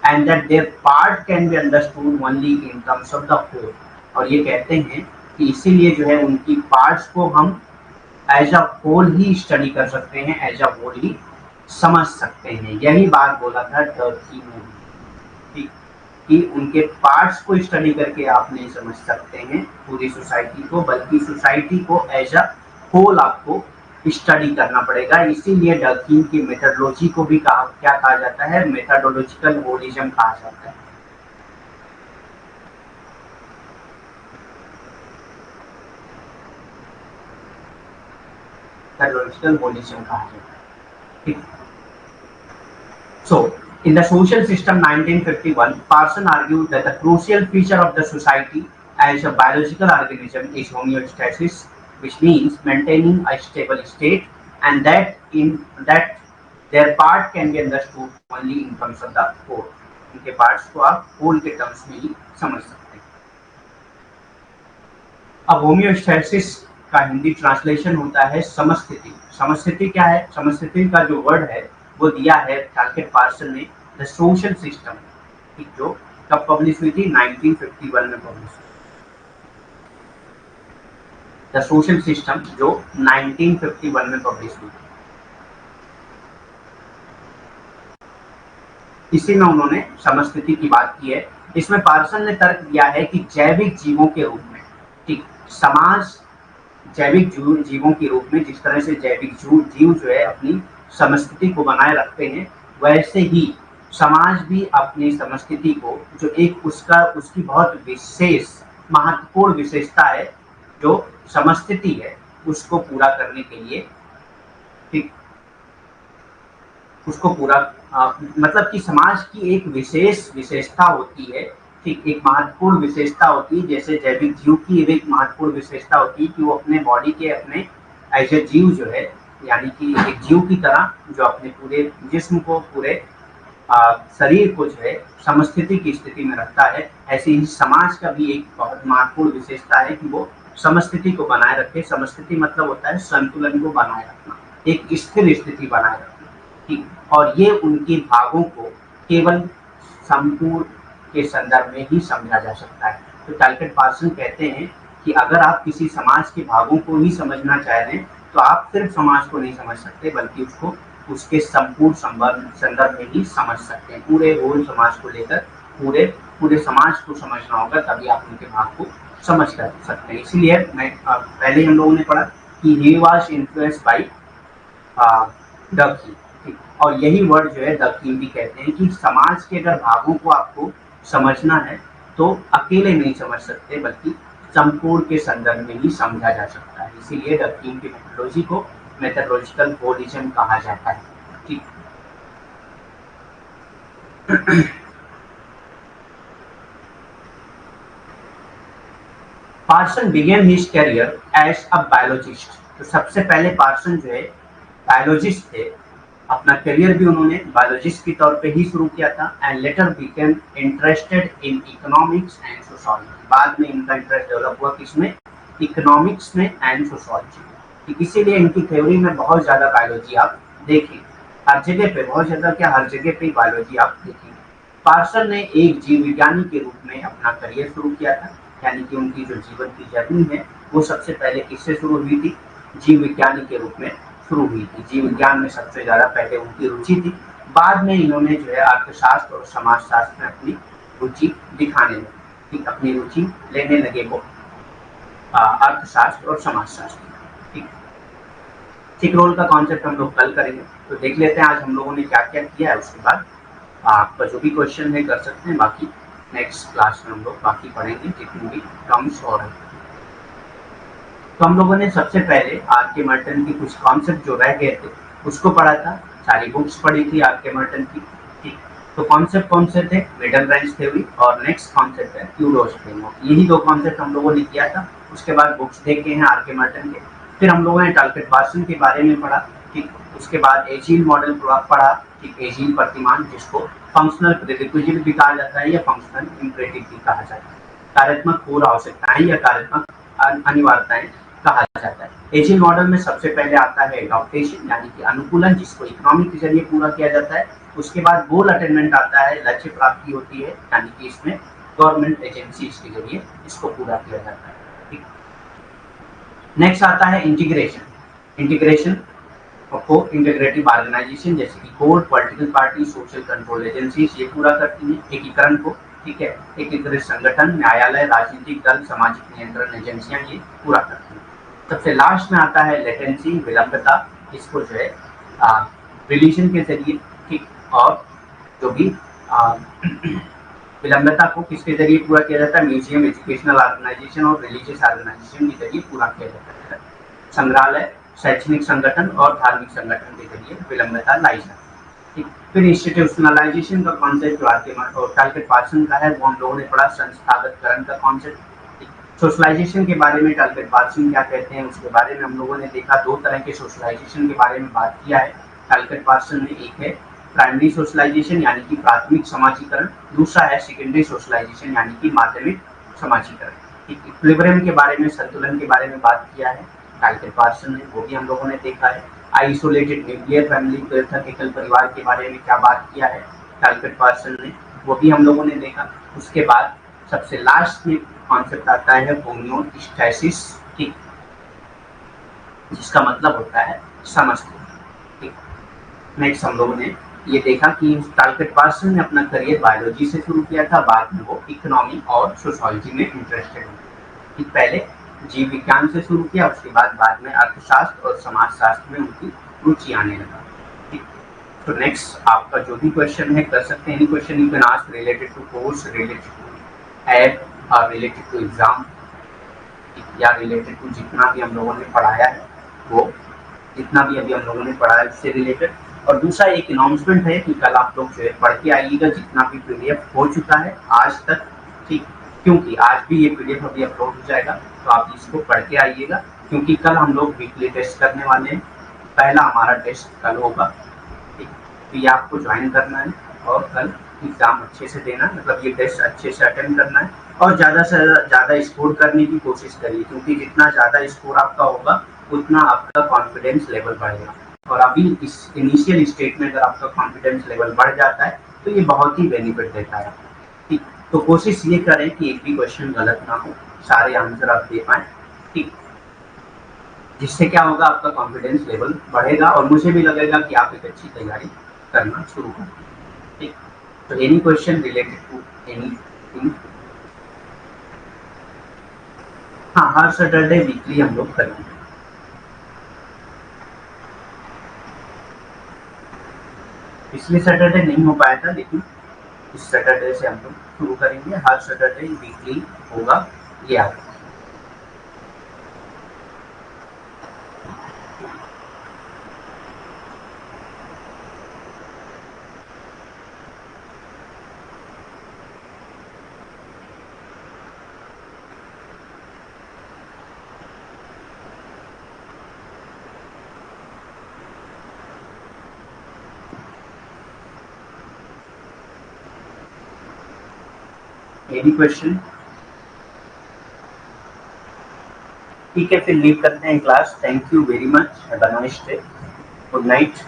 And that their part can be understood only in terms of the whole, और ये कहते हैं कि इसीलिए जो है उनकी पार्ट्स को हम एज अ होल ही स्टडी कर सकते हैं, एज अ होल ही समझ सकते हैं। यही बात बोला था टर्की में भी, कि उनके पार्ट्स को स्टडी करके आप नहीं समझ सकते हैं पूरी सोसाइटी को, बल्कि सोसाइटी को एज अ होल आपको स्टडी करना पड़ेगा। इसीलिए डकिन की मेथडोलॉजी को भी क्या कहा जाता है, मेथडोलॉजिकल होलिज्म कहा जाता है। मेथडोलॉजिकल होलिज्म कहा जाता है, ठीक। So, in the social system 1951, Parson argued that the crucial feature of the society as a biological organism is homeostasis, which means maintaining a stable state, and that their part can be understood only in terms of the whole. उनके पार्ट्स को आप whole के टर्म्स में ही समझ सकते हैं। अब होमियोस्टेसिस का हिंदी ट्रांसलेशन होता है समस्थिति। समस्थिति क्या है? समस्थिति का जो वर्ड है वो दिया है टालकेट पार्सन ने द सोशल सिस्टम, जो कब पब्लिश हुई थी? 1951 में पब्लिश हुई। द सोशल सिस्टम जो 1951 में पब्लिश हुई थी। इसी में उन्होंने समस्थिति की बात की है। इसमें पार्सन ने तर्क दिया है कि जैविक जीवों के रूप में, ठीक, समाज जैविक जीवों के रूप में, जिस तरह से जैविक जीव जो है अपनी समस्थिति को बनाए रखते हैं, वैसे ही समाज भी अपनी समस्थिति को, जो एक उसकी बहुत विशेष महत्वपूर्ण विशेषता है, जो समस्थिति है, उसको पूरा करने के लिए, ठीक, उसको पूरा मतलब कि समाज की एक विशेष विशेषता होती है, ठीक, एक महत्वपूर्ण विशेषता होती है। जैसे जैविक जीव की एक महत्वपूर्ण विशेषता होती है कि वो अपने बॉडी के, अपने एज ए जीव जो है, यानी कि एक जीव की तरह जो अपने पूरे जिस्म को, पूरे शरीर को जो है समस्थिति की स्थिति में रखता है, ऐसे ही समाज का भी एक बहुत महत्वपूर्ण विशेषता है कि वो समस्थिति को बनाए रखे। समस्थिति मतलब होता है संतुलन को बनाए रखना, एक स्थिर स्थिति बनाए रखना, ठीक। और ये उनके भागों को केवल संपूर्ण के संदर्भ में ही समझा जा सकता है। तो टालकेट पार्सन कहते हैं कि अगर आप किसी समाज के भागों को ही समझना चाह रहे हैं तो आप सिर्फ समाज को नहीं समझ सकते, बल्कि उसको उसके संपूर्ण संदर्भ में ही समझ सकते हैं। पूरे होल समाज को लेकर पूरे समाज को समझना होगा, तभी आप उनके भाग को समझ कर सकते हैं। इसलिए मैं पहले हम लोगों ने पढ़ा कि ही वाज इन्फ्लुएंस्ड बाय डकी, और यही वर्ड जो है डकी भी कहते हैं कि समाज के अगर भागों को आपको समझना है तो अकेले नहीं समझ सकते, बल्कि संपूर्ण के संदर्भ में ही समझा जा सकता है। इसीलिए डकी की मेथोडोलॉजी को मेथोडोलॉजिकल होलिज्म कहा जाता है, ठीक। Parsons began his career as a biologist. तो सबसे पहले पार्सन जो है बायोलॉजिस्ट थे, अपना करियर भी उन्होंने बायोलॉजिस्ट के तौर पे ही शुरू किया था। And later became interested in economics and sociology. बाद में इनका इंटरेस्ट डेवलप हुआ किसमें? इकोनॉमिक्स में एंड सोशियोलॉजी। इसीलिए इनकी थ्योरी में बहुत ज्यादा बायोलॉजी आप देखें, हर जगह पे, बहुत ज्यादा क्या, हर जगह पे बायोलॉजी आप देखेंगे। पार्सन ने एक जीव विज्ञानी के रूप में अपना करियर शुरू किया था, यानी कि उनकी जो जीवन की जर्नी है वो सबसे पहले किससे शुरू हुई थी? जीव विज्ञानी के रूप में शुरू हुई थी। जीव विज्ञान में सबसे ज्यादा पहले उनकी रुचि थी। बाद में इन्होंने जो है अर्थशास्त्र और समाजशास्त्र में अपनी रुचि दिखाने लगे, अपनी रुचि लेने लगे वो अर्थशास्त्र और समाजशास्त्र, ठीक। रोल का कॉन्सेप्ट हम लोग कल करेंगे। तो देख लेते हैं आज हम लोगों ने क्या क्या किया है, उसके बाद आपका जो भी क्वेश्चन है कर सकते हैं। बाकी नेक्स्ट क्लास में हम लोग बाकी पढ़ेंगे जितनी भी टर्म्स और है। तो हम लोगों ने सबसे पहले आर.के. मार्टिन की कुछ कॉन्सेप्ट जो रह गए थे उसको पढ़ा था, सारी बुक्स पढ़ी थी आर.के. मार्टिन की, ठीक। तो कॉन्सेप्ट कौन से थे? मिडल रेंज थ्योरी और नेक्स्ट कॉन्सेप्ट है क्यूरोस फ्रेमवर्क। यही दो कॉन्सेप्ट हम लोगों ने किया था। उसके बाद बुक्स देखे हैं आर.के. मार्टिन के। फिर हम लोगों ने टालकेट पार्सन के बारे में पढ़ा, ठीक। उसके बाद एजील मॉडल पढ़ा, ठीक, एजील प्रतिमान, जिसको फंक्शनल प्रीरिक्विजिट भी कहा जाता है या फंक्शनल इम्परेटिव भी कहा जाता है, कार्यात्मक पूर्व आवश्यकताएं या कार्यात्मक अनिवार्यताएं कहा जाता है। एजील मॉडल में सबसे पहले आता है एडॉप्टेशन, यानी कि अनुकूलन, जिसको इकोनॉमिक के जरिए पूरा किया जाता है। उसके बाद गोल अटेनमेंट आता है, लक्ष्य प्राप्ति होती है, यानी कि इसमें गवर्नमेंट एजेंसीज के जरिए इसको पूरा किया जाता है, ठीक। नेक्स्ट आता है इंटीग्रेशन। इंटीग्रेशन को इंटीग्रेटिव ऑर्गेनाइजेशन जैसे कि court, political party, social control agencies ये पूरा करती हैं एकीकरण को, ठीक है। एकीकृत संगठन, न्यायालय, राजनीतिक दल, सामाजिक नियंत्रण एजेंसियां ये पूरा करती हैं। सबसे लास्ट में आता है लेटेंसी, विलंबता। इसको जो है रिलीजन के जरिए, ठीक, और जो भी विलंबता को किसके जरिए पूरा किया जाता है, म्यूजियम, एजुकेशनल ऑर्गेनाइजेशन और रिलीजियस ऑर्गेनाइजेशन के जरिए पूरा किया जाता है। संग्रहालय, शैक्षणिक संगठन और धार्मिक संगठन के जरिए विलंबता लाई जाती है। फिर इंस्टीट्यूशनलाइजेशन का कॉन्सेप्ट टारगेट पार्सन का है, वो हम लोगों ने पढ़ा। संस्थागतकरण का कॉन्सेप्ट। सोशलाइजेशन के बारे में टारगेट पार्सन क्या कहते हैं उसके बारे में हम लोगों ने देखा। दो तरह के सोशलाइजेशन के बारे में बात किया है टारगेट पार्सन ने। एक है प्राइमरी सोशलाइजेशन यानी कि प्राथमिक समाजीकरण, दूसरा है सेकेंडरी सोशलाइजेशन यानी कि माध्यमिक समाजीकरण। इक्विलिब्रियम के बारे में, संतुलन के बारे में बात किया है टारगेट पार्सन ने, वो भी हम लोगों ने देखा है। आइसोलेटेड न्यूक्लियर फैमिली, पृथक एकल परिवार के बारे में क्या बात किया है टारगेट पार्सन ने, वो भी हम लोगों ने देखा। उसके बाद सबसे लास्ट में कॉन्सेप्ट आता है होम्योस्टैसिस, ठीक, जिसका मतलब होता है समष्टि। नेक्स्ट हम लोगों ने ये देखा कि टारगेट पार्सन ने अपना करियर बायोलॉजी से शुरू किया था, बाद में वो इकोनॉमी और सोशियोलॉजी में इंटरेस्टेड हुए। पहले जीव विज्ञान से शुरू किया, उसके बाद में अर्थशास्त्र और समाजशास्त्र में उनकी रुचि आने लगा। तो नेक्स्ट आपका जो भी क्वेश्चन है कर सकते हैं। Any question you can ask related to course, related to app और रिलेटेड टू एग्जाम, या रिलेटेड टू जितना भी हम लोगों ने पढ़ाया है, वो जितना भी अभी हम लोगों ने पढ़ा है उससे रिलेटेड। और दूसरा एक अनाउंसमेंट है कि कल आप लोग जो है पढ़ के आइएगा जितना भी पीडीएफ हो चुका है आज तक, ठीक, क्योंकि आज भी ये पीडीएफ अभी अपलोड हो जाएगा, तो आप इसको पढ़ के आइएगा क्योंकि कल हम लोग वीकली टेस्ट करने वाले हैं। पहला हमारा टेस्ट कल होगा, ठीक, तो ये आपको ज्वाइन करना है और कल एग्जाम अच्छे से देना है, मतलब ये टेस्ट अच्छे से अटेंड करना है और ज़्यादा से ज़्यादा स्कोर करने की कोशिश करिए, क्योंकि जितना ज़्यादा स्कोर आपका होगा उतना आपका कॉन्फिडेंस लेवल बढ़ेगा। और अभी इस इनिशियल स्टेट में अगर आपका कॉन्फिडेंस लेवल बढ़ जाता है तो ये बहुत ही बेनिफिट देता है, ठीक। तो कोशिश ये करें कि एक भी क्वेश्चन गलत ना हो, सारे आंसर आप दे पाएँ, ठीक, जिससे क्या होगा आपका कॉन्फिडेंस लेवल बढ़ेगा और मुझे भी लगेगा कि आप एक अच्छी तैयारी करना शुरू करें, ठीक। तो any question related to anything, हाँ, हर सैटरडे वीकली हम लोग करेंगे। पिछले सैटरडे नहीं हो पाया था, लेकिन इस सैटरडे से हम लोग शुरू करेंगे। हर सैटरडे वीकली होगा ये आपका। Any question? ठीक है, फिर लीव करते हैं class. Thank you very much, have a nice day, good night.